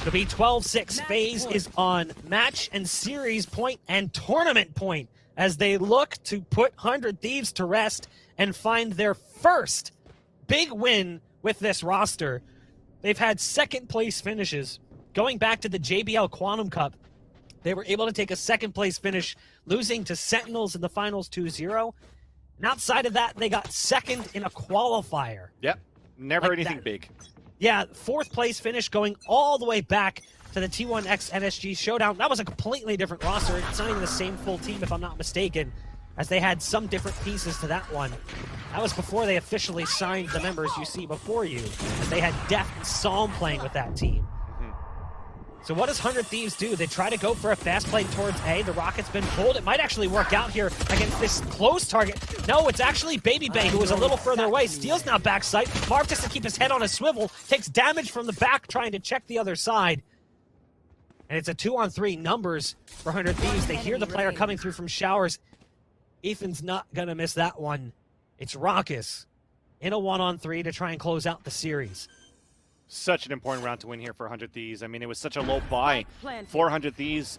To be 12-6, FaZe is on match and series point and tournament point. as they look to put 100 Thieves to rest and find their first big win with this roster. They've had second place finishes. Going back to the JBL Quantum Cup, they were able to take a second place finish, losing to Sentinels in the finals 2-0. And outside of that, they got second in a qualifier. Yep. Never Like anything that. big. Yeah, fourth place finish going all the way back to the T1X NSG Showdown. That was a completely different roster. It's not even the same full team, if I'm not mistaken, as they had some different pieces to that one. That was before they officially signed the members you see before you, as they had Def and Psalm playing with that team. So what does 100 Thieves do? They try to go for a fast play towards A. The rocket's been pulled. It might actually work out here against this close target. No, it's actually Baby Bay, who was a little further away. Steals now backside. Marv just to keep his head on a swivel. Takes damage from the back, trying to check the other side. And it's a 2-on-3 numbers for 100 Thieves. They hear the player coming through from showers. Ethan's not going to miss that one. It's Raucus in a 1-on-3 to try and close out the series. Such an important round to win here for 100 Thieves. I mean, it was such a low buy. 400 Thieves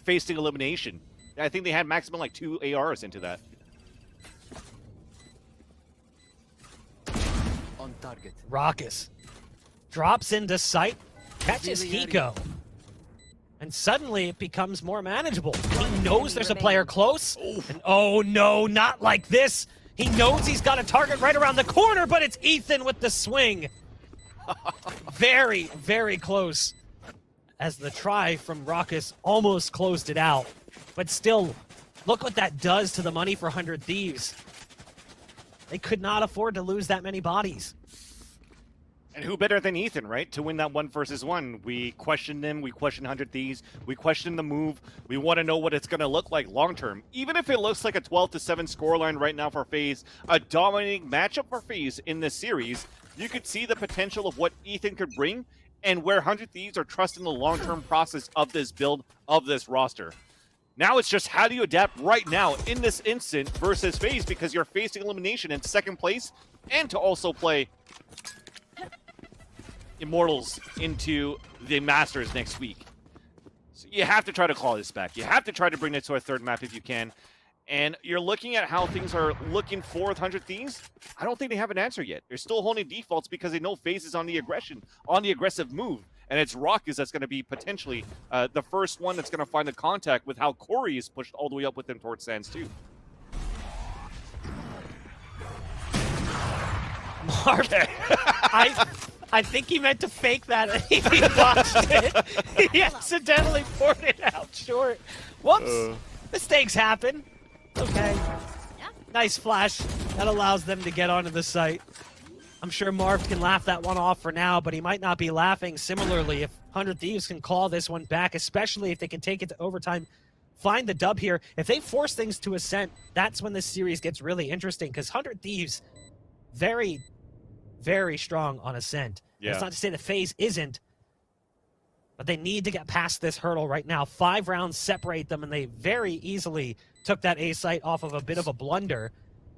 facing elimination. I think they had maximum like 2 ARs into that. On target. Raucus drops into sight, catches Hiko. And suddenly it becomes more manageable. He knows there's a player close. And oh no, not like this. He knows he's got a target right around the corner, but it's Ethan with the swing. Very, very close. As the try from Raucus almost closed it out. But still, look what that does to the money for 100 Thieves. They could not afford to lose that many bodies. And who better than Ethan, right? To win that 1 versus 1. We questioned him, we questioned 100 Thieves, we questioned the move. We want to know what it's going to look like long term. Even if it looks like a 12-7 scoreline right now for FaZe, a dominating matchup for FaZe in this series, you could see the potential of what Ethan could bring and where 100 Thieves are trusting the long-term process of this build, of this roster. Now it's just how do you adapt right now in this instant versus FaZe, because you're facing elimination in second place and to also play Immortals into the Masters next week. So you have to try to call this back. You have to try to bring it to a third map if you can. And you're looking at how things are looking for 100 Thieves. I don't think they have an answer yet. They're still holding defaults because they know FaZe is on the aggression, on the aggressive move. And it's Raucus that's going to be potentially the first one that's going to find the contact with how Corey is pushed all the way up with them towards Sands too. Marv, Okay. I think he meant to fake that and he botched it. He accidentally poured it out short. Whoops. Mistakes happen. Okay. Nice flash. That allows them to get onto the site. I'm sure Marv can laugh that one off for now, but he might not be laughing similarly if 100 Thieves can claw this one back, especially if they can take it to overtime, find the dub here. If they force things to Ascent, that's when this series gets really interesting, because 100 Thieves, very, very strong on Ascent. Yeah. That's not to say that FaZe isn't, but they need to get past this hurdle right now. 5 rounds separate them, and they very easily took that A site off of a bit of a blunder.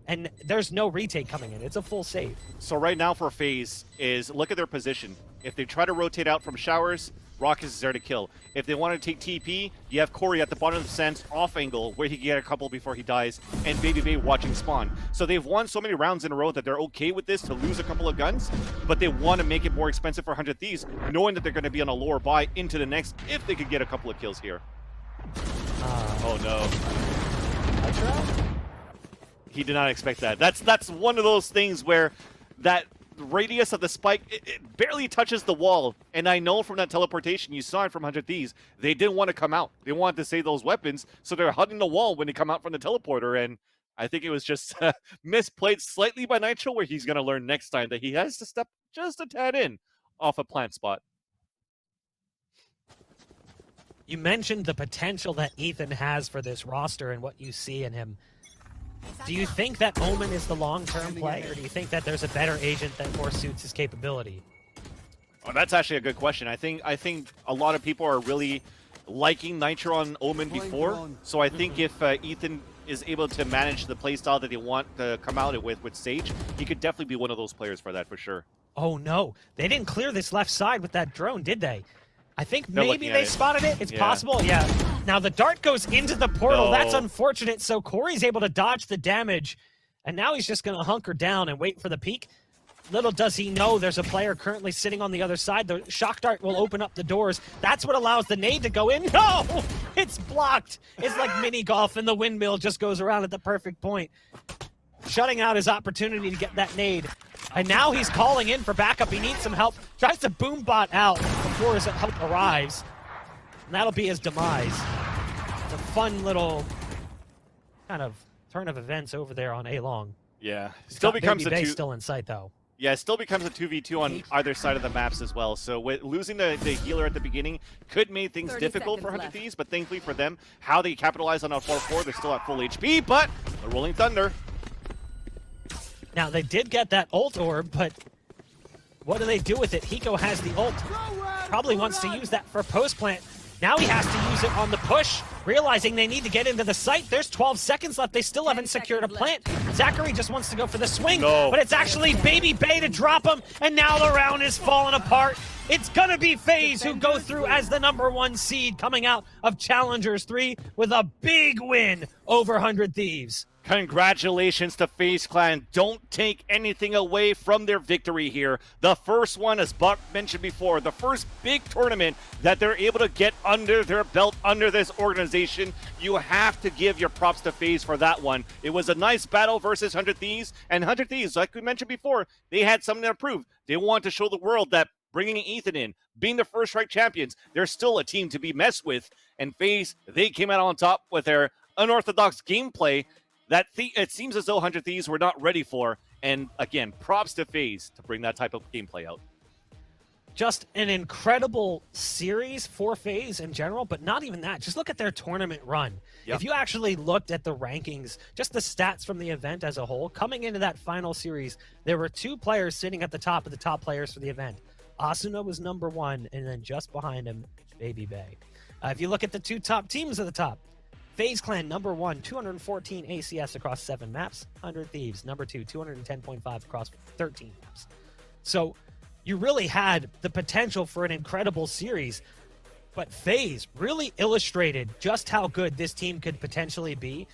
And there's no retake coming in. It's a full save. So right now for FaZe is look at their position. If they try to rotate out from showers, Raucus is there to kill. If they want to take TP, you have Corey at the bottom of the Sands off angle where he can get a couple before he dies, and Baby Bay watching spawn. So they've won so many rounds in a row that they're okay with this to lose a couple of guns, but they want to make it more expensive for 100 Thieves, knowing that they're going to be on a lower buy into the next if they could get a couple of kills here. Oh no. He did not expect that. That's one of those things where that radius of the spike, it barely touches the wall. And I know from that teleportation, you saw it from 100 Thieves, they didn't want to come out. They wanted to save those weapons, so they're hugging the wall when they come out from the teleporter. And I think it was just misplayed slightly by Nitro, where he's going to learn next time that he has to step just a tad in off a plant spot. You mentioned the potential that Ethan has for this roster and what you see in him. Do you think that Omen is the long-term play, or do you think that there's a better agent that more suits his capability? Oh, that's actually a good question. I think a lot of people are really liking Nitro on Omen before, so I think if Ethan is able to manage the playstyle that they want to come out with Sage, he could definitely be one of those players for that, for sure. Oh no, they didn't clear this left side with that drone, did they? I think They're maybe looking at they it. spotted it. It's Yeah. possible. Yeah. Now the dart goes into the portal. No. That's unfortunate. So Corey's able to dodge the damage. And now he's just going to hunker down and wait for the peek. Little does he know there's a player currently sitting on the other side. The shock dart will open up the doors. That's what allows the nade to go in. No! It's blocked. It's like mini golf, and the windmill just goes around at the perfect point, shutting out his opportunity to get that nade. And now he's calling in for backup. He needs some help. Tries to boom bot out before his help arrives. And that'll be his demise. It's a fun little kind of turn of events over there on A-Long. Yeah. Still becomes Baby a Bay 2. still in sight, though. Yeah, it still becomes a 2v2 on either side of the maps as well. So with losing the healer at the beginning could make things 30 difficult for seconds 100 left. Thieves, but thankfully for them, how they capitalize on a 4-4, they're still at full HP, but the Rolling Thunder. Now, they did get that ult orb, but what do they do with it? Hiko has the ult. Probably wants to use that for post-plant. Now he has to use it on the push, realizing they need to get into the site. There's 12 seconds left. They still haven't secured a plant. Zachary just wants to go for the swing, No. but it's actually Baby Bay to drop him, and now the round is falling apart. It's gonna be FaZe who go through as the #1 seed coming out of Challengers 3 with a big win over 100 Thieves. Congratulations to FaZe Clan. Don't take anything away from their victory here. The first one, as Buck mentioned before, the first big tournament that they're able to get under their belt, under this organization. You have to give your props to FaZe for that one. It was a nice battle versus 100 Thieves, and 100 Thieves, like we mentioned before, they had something to prove. They wanted to show the world that bringing Ethan in, being the first strike champions, they're still a team to be messed with. And FaZe, they came out on top with their unorthodox gameplay that it seems as though 100 Thieves were not ready for. And again, props to FaZe to bring that type of gameplay out. Just an incredible series for FaZe in general, but not even that. Just look at their tournament run. Yep. If you actually looked at the rankings, just the stats from the event as a whole, coming into that final series, there were 2 players sitting at the top of the top players for the event. Asuna was #1, and then just behind him, Baby Bay. If you look at the 2 top teams at the top, FaZe Clan #1, 214 ACS across 7 maps. 100 Thieves, #2, 210.5 across 13 maps. So you really had the potential for an incredible series, but FaZe really illustrated just how good this team could potentially be.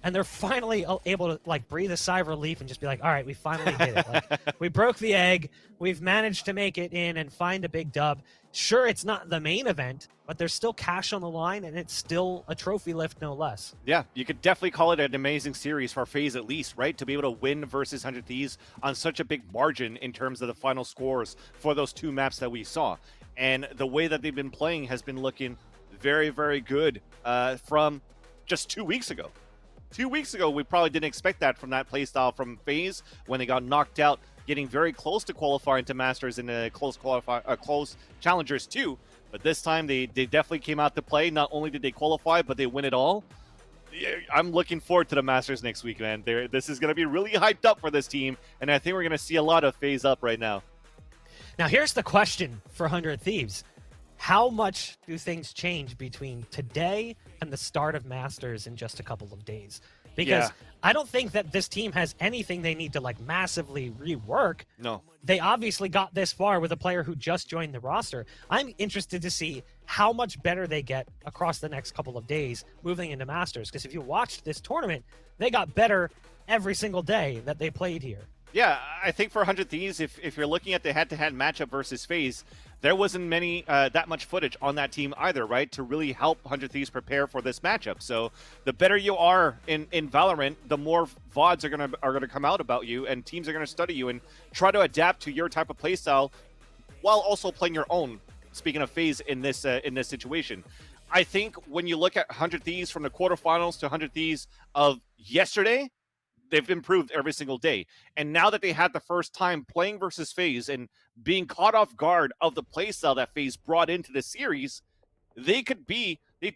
And they're finally able to breathe a sigh of relief and just be like, all right, we finally did it. We broke the egg. We've managed to make it in and find a big dub. Sure, it's not the main event, but there's still cash on the line, and it's still a trophy lift, no less. Yeah, you could definitely call it an amazing series for FaZe at least, right? To be able to win versus 100 Thieves on such a big margin in terms of the final scores for those 2 maps that we saw. And the way that they've been playing has been looking very, very good from just 2 weeks ago. 2 weeks ago, we probably didn't expect that from that playstyle from FaZe when they got knocked out, getting very close to qualifying to Masters in a close Challengers too. But this time, they definitely came out to play. Not only did they qualify, but they win it all. I'm looking forward to the Masters next week, man. This is going to be really hyped up for this team, and I think we're going to see a lot of FaZe up right now. Now, here's the question for 100 Thieves. How much do things change between today and the start of Masters in just a couple of days? Because I don't think that this team has anything they need to massively rework. No. They obviously got this far with a player who just joined the roster. I'm interested to see how much better they get across the next couple of days moving into Masters. Because if you watched this tournament, they got better every single day that they played here. Yeah, I think for 100 Thieves, if you're looking at the head-to-head matchup versus FaZe, there wasn't that much footage on that team either, right, to really help 100 Thieves prepare for this matchup. So the better you are in Valorant, the more VODs are gonna come out about you, and teams are gonna study you and try to adapt to your type of playstyle while also playing your own. Speaking of FaZe in this situation, I think when you look at 100 Thieves from the quarterfinals to 100 Thieves of yesterday, they've improved every single day. And now that they had the first time playing versus FaZe and being caught off guard of the playstyle that FaZe brought into the series, they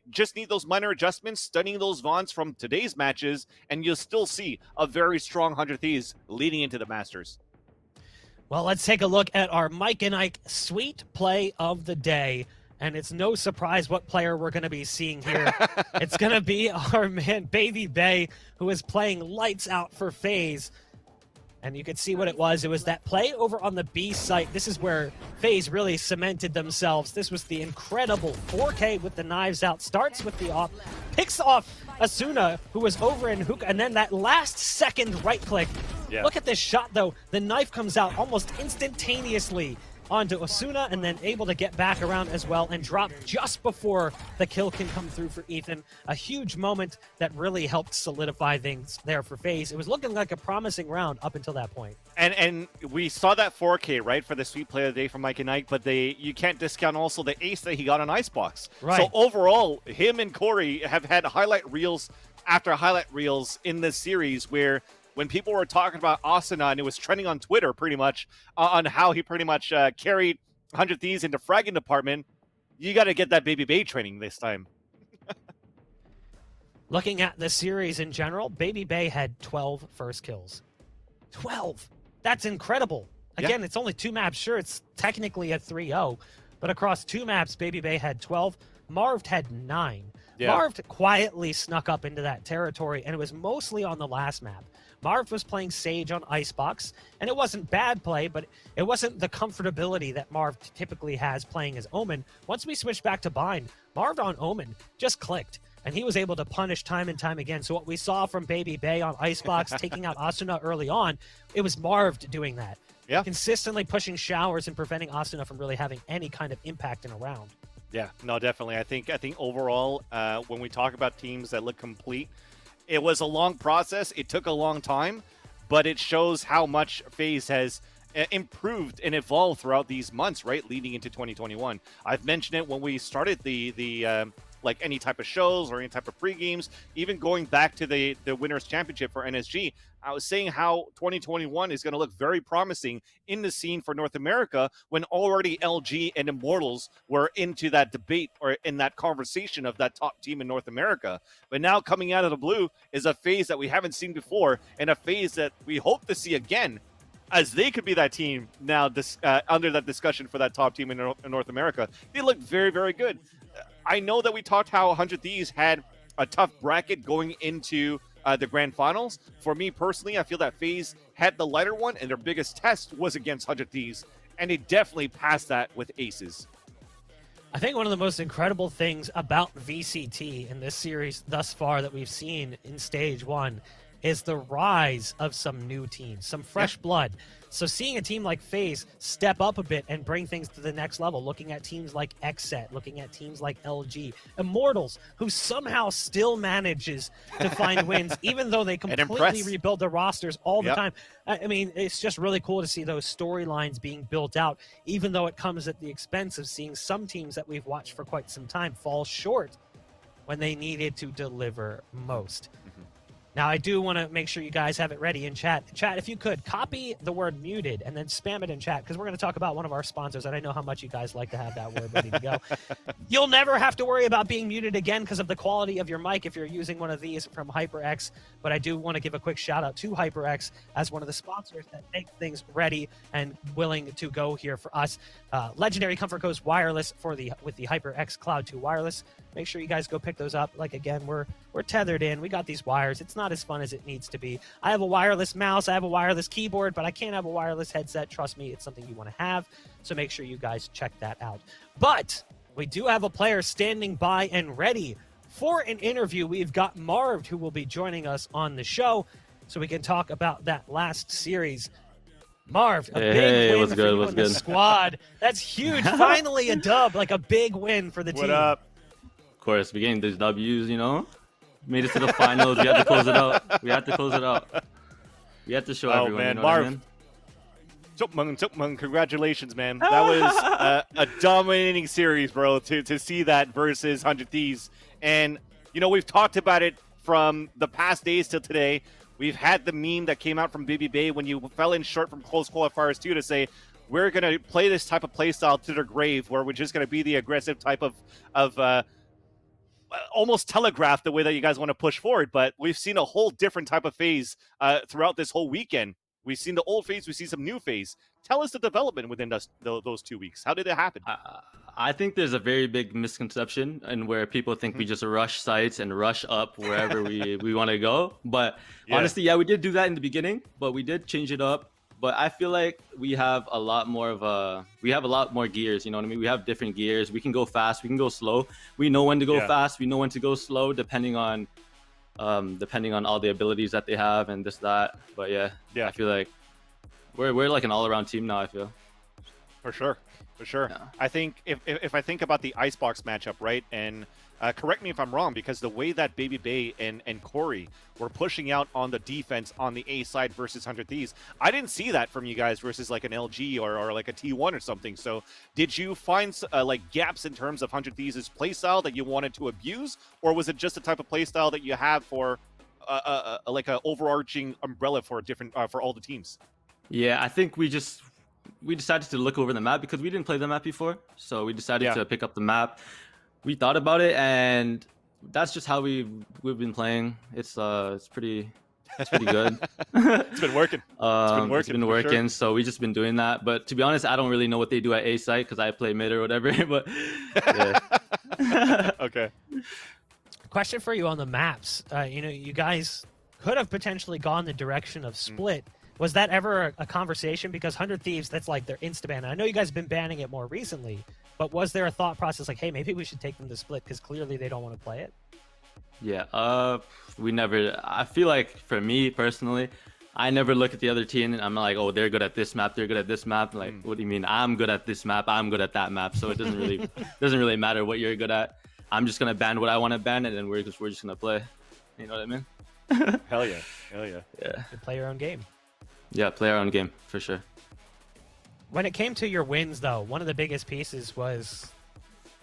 just need those minor adjustments, studying those Vons from today's matches, and you'll still see a very strong 100 Thieves leading into the Masters. Well, let's take a look at our Mike and Ike sweet play of the day. And it's no surprise what player we're going to be seeing here. It's going to be our man, Baby Bay, who is playing lights out for FaZe. And you could see what it was. It was that play over on the B site. This is where FaZe really cemented themselves. This was the incredible 4K with the knives out. Starts with the op, picks off Asuna, who was over in hook, and then that last second right click. Yeah. Look at this shot, though. The knife comes out almost instantaneously onto Asuna, and then able to get back around as well and drop just before the kill can come through for Ethan. A huge moment that really helped solidify things there for FaZe. It was looking like a promising round up until that point. And we saw that 4K, right, for the sweet play of the day from Mike and Knight, but you can't discount also the ace that he got on Icebox. Right. So overall, him and Corey have had highlight reels after highlight reels in this series where when people were talking about Asuna, and it was trending on Twitter pretty much on how he pretty much carried 100 Thieves into fragging department, you got to get that Baby Bay training this time. Looking at the series in general, Baby Bay had 12 first kills. 12! That's incredible. Again, It's only 2 maps. Sure, it's technically a 3-0, but across 2 maps, Baby Bay had 12. Marved had 9. Yeah. Marved quietly snuck up into that territory, and it was mostly on the last map. Marv was playing Sage on Icebox, and it wasn't bad play, but it wasn't the comfortability that Marv typically has playing as Omen. Once we switched back to Bind, Marv on Omen just clicked, and he was able to punish time and time again. So what we saw from Baby Bay on Icebox taking out Asuna early on, it was Marv doing that. Yeah. Consistently pushing showers and preventing Asuna from really having any kind of impact in a round. Yeah, no, definitely. I think overall, when we talk about teams that look complete, it was a long process. It took a long time, but it shows how much FaZe has improved and evolved throughout these months, right, leading into 2021. I've mentioned it when we started the like any type of shows or any type of pre-games, even going back to the Winners' Championship for NSG. I was saying how 2021 is going to look very promising in the scene for North America when already LG and Immortals were into that debate or in that conversation of that top team in North America. But now coming out of the blue is a FaZe that we haven't seen before and a FaZe that we hope to see again, as they could be that team now under that discussion for that top team in North America. They look very, very good. I know that we talked how 100 Thieves had a tough bracket going into the grand finals. For me personally, I feel that FaZe had the lighter one, and their biggest test was against 100 Thieves, and they definitely passed that with aces. I think one of the most incredible things about VCT in this series thus far that we've seen in Stage 1 is the rise of some new teams, some fresh blood. So seeing a team like FaZe step up a bit and bring things to the next level, looking at teams like XSET, looking at teams like LG, Immortals, who somehow still manages to find wins, even though they completely rebuild their rosters all the time. I mean, it's just really cool to see those storylines being built out, even though it comes at the expense of seeing some teams that we've watched for quite some time fall short when they needed to deliver most. Now, I do want to make sure you guys have it ready in chat. Chat, if you could, copy the word muted and then spam it in chat, because we're going to talk about one of our sponsors, and I know how much you guys like to have that word ready to go. You'll never have to worry about being muted again because of the quality of your mic if you're using one of these from HyperX, but I do want to give a quick shout-out to HyperX as one of the sponsors that make things ready and willing to go here for us. Legendary Comfort Codes Wireless with the HyperX Cloud 2 Wireless. Make sure you guys go pick those up. Like, again, we're tethered in. We got these wires. It's not as fun as it needs to be. I have a wireless mouse. I have a wireless keyboard, but I can't have a wireless headset. Trust me, it's something you want to have. So make sure you guys check that out. But we do have a player standing by and ready for an interview. We've got Marv, who will be joining us on the show so we can talk about that last series. Marv, a big win for you and the squad. That's huge. Finally a dub, like a big win for the team. What up? Of course, we getting these W's, you know. Made it to the finals. We had to close it out. We had to close it out. We had to show everyone. Man, you know Marv. What I mean? Tukmung, congratulations, man. That was a dominating series, bro, to see that versus 100 Thieves. And, you know, we've talked about it from the past days till today. We've had the meme that came out from Baby Bay when you fell in short from close qualifiers too to say, we're going to play this type of play style to their grave where we're just going to be the aggressive type of almost telegraph the way that you guys want to push forward. But we've seen a whole different type of FaZe throughout this whole weekend. We've seen the old FaZe, we see some new FaZe. Tell us the development within those 2 weeks. How did it happen? I think there's a very big misconception and where people think we just rush sites and rush up wherever we want to go. But Yeah. honestly, yeah, we did do that in the beginning, but we did change it up. But I feel like we have a lot more gears, you know what I mean? We have different gears. We can go fast, we can go slow. We know when to go fast, we know when to go slow, depending on all the abilities that they have and this, that. But yeah, I feel like we're like an all-around team now, I feel. For sure. Yeah. I think if I think about the Icebox matchup, right, and correct me if I'm wrong, because the way that Baby Bay and Corey were pushing out on the defense on the A side versus 100 Thieves, I didn't see that from you guys versus like an LG or like a T1 or something. So did you find like gaps in terms of 100 Thieves' playstyle that you wanted to abuse, or was it just the type of playstyle that you have for like an overarching umbrella for different for all the teams? Yeah, I think we decided to look over the map because we didn't play the map before. So we decided to pick up the map. We thought about it, and that's just how we've been playing. It's pretty good. It's been working. It's been working. Sure. So we just been doing that. But to be honest, I don't really know what they do at A site because I play mid or whatever. But yeah. Okay. Question for you on the maps. You guys could have potentially gone the direction of split. Was that ever a conversation? Because 100 Thieves, that's like their insta-ban. I know you guys have been banning it more recently, but was there a thought process like, hey, maybe we should take them to split because clearly they don't want to play it? Yeah, we never. I feel like for me personally, I never look at the other team and I'm like, oh, they're good at this map, they're good at this map. Like, what do you mean? I'm good at this map, I'm good at that map. So it doesn't really matter what you're good at. I'm just gonna ban what I want to ban, and then we're just gonna play. You know what I mean? Hell yeah. You play your own game. Yeah, play our own game, for sure. When it came to your wins, though, one of the biggest pieces was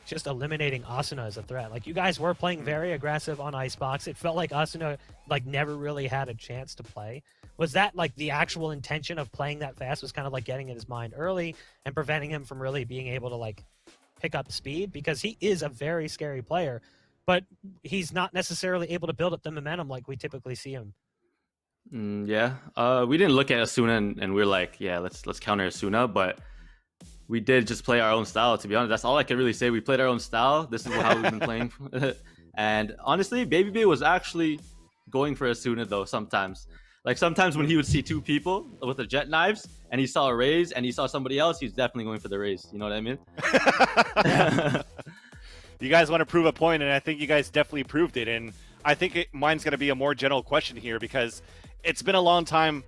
just eliminating Asuna as a threat. Like, you guys were playing very aggressive on Icebox. It felt like Asuna, like, never really had a chance to play. Was that, like, the actual intention of playing that fast was kind of, like, getting in his mind early and preventing him from really being able to, like, pick up speed? Because he is a very scary player, but he's not necessarily able to build up the momentum like we typically see him. Yeah, we didn't look at Asuna and we're like, yeah, let's counter Asuna, but we did just play our own style. To be honest, that's all I can really say. We played our own style. This is how we've been playing. And honestly, Baby Bay was actually going for Asuna though. Sometimes when he would see two people with the jet knives and he saw a raise and he saw somebody else, he's definitely going for the raise. You know what I mean? You guys want to prove a point, and I think you guys definitely proved it. And I think mine's going to be a more general question here because it's been a long time,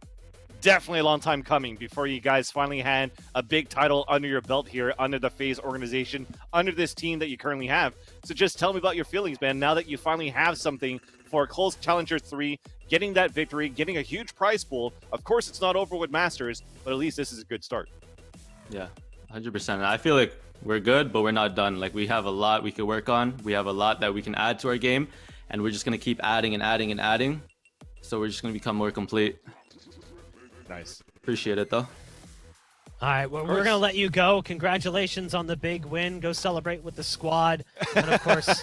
definitely a long time coming before you guys finally had a big title under your belt here, under the FaZe organization, under this team that you currently have. So just tell me about your feelings, man, now that you finally have something for Cole's Challenger 3, getting that victory, getting a huge prize pool. Of course, it's not over with Masters, but at least this is a good start. Yeah, 100%. I feel like we're good, but we're not done. Like, we have a lot we could work on. We have a lot that we can add to our game, and we're just going to keep adding and adding and adding. So we're just going to become more complete. Nice. Appreciate it, though. All right, well, we're going to let you go. Congratulations on the big win. Go celebrate with the squad. And, of course,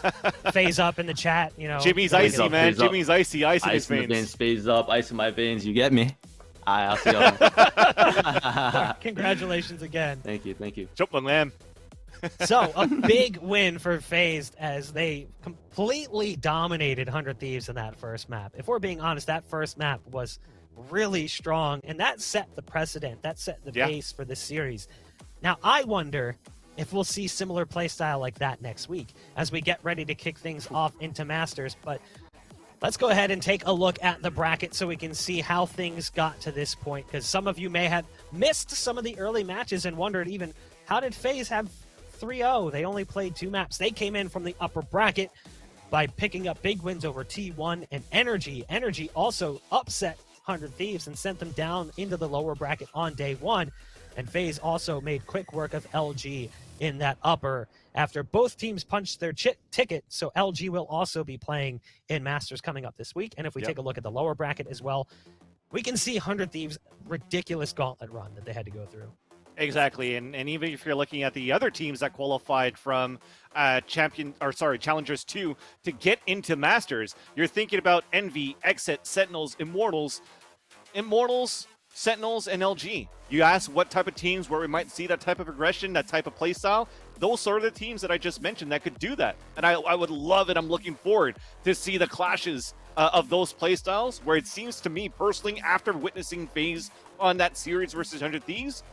FaZe up in the chat. You know, Jimmy's icy, man. Jimmy's icy. Ice in his veins. FaZe up. Ice in my veins. You get me? I'll see y'all. Congratulations again. Thank you. Jump on, lamb. So, a big win for FaZe as they completely dominated 100 Thieves in that first map. If we're being honest, that first map was really strong, and that set the precedent. That set the base for this series. Now, I wonder if we'll see similar playstyle like that next week as we get ready to kick things off into Masters. But let's go ahead and take a look at the bracket so we can see how things got to this point, because some of you may have missed some of the early matches and wondered even, how did FaZe have 3-0? They only played 2 maps. They came in from the upper bracket by picking up big wins over T1 and Energy. Energy also upset 100 Thieves and sent them down into the lower bracket on day 1. And FaZe also made quick work of LG in that upper after both teams punched their ticket. So LG will also be playing in Masters coming up this week. And if we take a look at the lower bracket as well, we can see 100 Thieves' ridiculous gauntlet run that they had to go through. Exactly, and even if you're looking at the other teams that qualified from Challengers 2 to get into Masters, you're thinking about Envy, Exit, Sentinels, Immortals. Immortals Sentinels and LG. You ask what type of teams where we might see that type of aggression, that type of play style. Those are the teams that I just mentioned that could do that. And I would love it. I'm looking forward to see the clashes of those play styles, where it seems to me personally, after witnessing FaZe on that series versus 100 Thieves,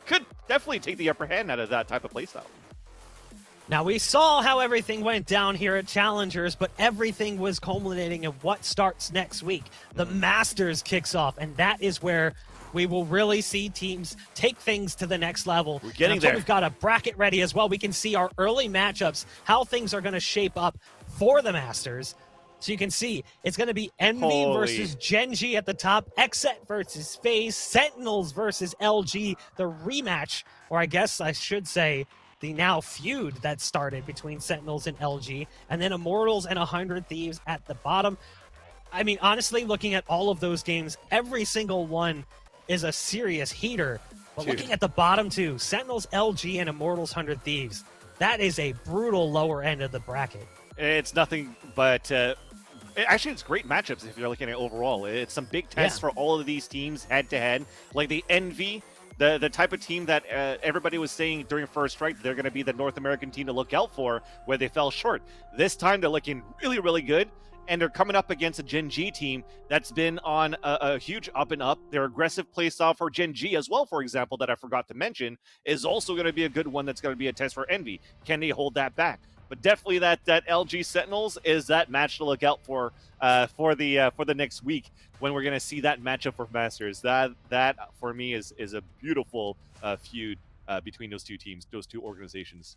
could definitely take the upper hand out of that type of play style. Now, we saw how everything went down here at Challengers, but everything was culminating in what starts next week. The Masters kicks off, and that is where we will really see teams take things to the next level. We're getting there. there. We've got a bracket ready as well. We can see our early matchups, how things are going to shape up for the Masters. So you can see it's going to be Envy versus Genji at the top, Xset versus FaZe, Sentinels versus LG, the rematch, or I guess I should say the now feud that started between Sentinels and LG, and then Immortals and 100 Thieves at the bottom. I mean, honestly, looking at all of those games, every single one is a serious heater. But looking at the bottom two, Sentinels, LG, and Immortals, 100 Thieves, that is a brutal lower end of the bracket. It's nothing but... actually, it's great matchups if you're looking at overall. It's some big tests for all of these teams head-to-head. Like the Envy, the type of team that everybody was saying during First Strike, they're going to be the North American team to look out for, where they fell short. This time, they're looking really, really good, and they're coming up against a Gen G team that's been on a huge up and up. Their aggressive play style for Gen G as well, for example, that I forgot to mention, is also going to be a good one that's going to be a test for Envy. Can they hold that back? But definitely that LG Sentinels is that match to look out for the next week, when we're going to see that matchup for Masters. That for me is a beautiful feud between those two teams, those two organizations.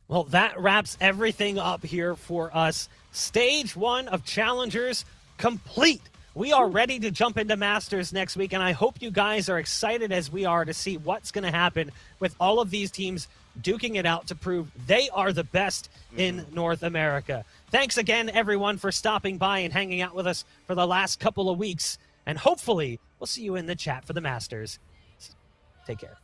Well, that wraps everything up here for us. Stage 1 of Challengers complete. We are ready to jump into Masters next week, and I hope you guys are excited as we are to see what's going to happen with all of these teams duking it out to prove they are the best in North America. Thanks again, everyone, for stopping by and hanging out with us for the last couple of weeks, and hopefully we'll see you in the chat for the Masters. Take care.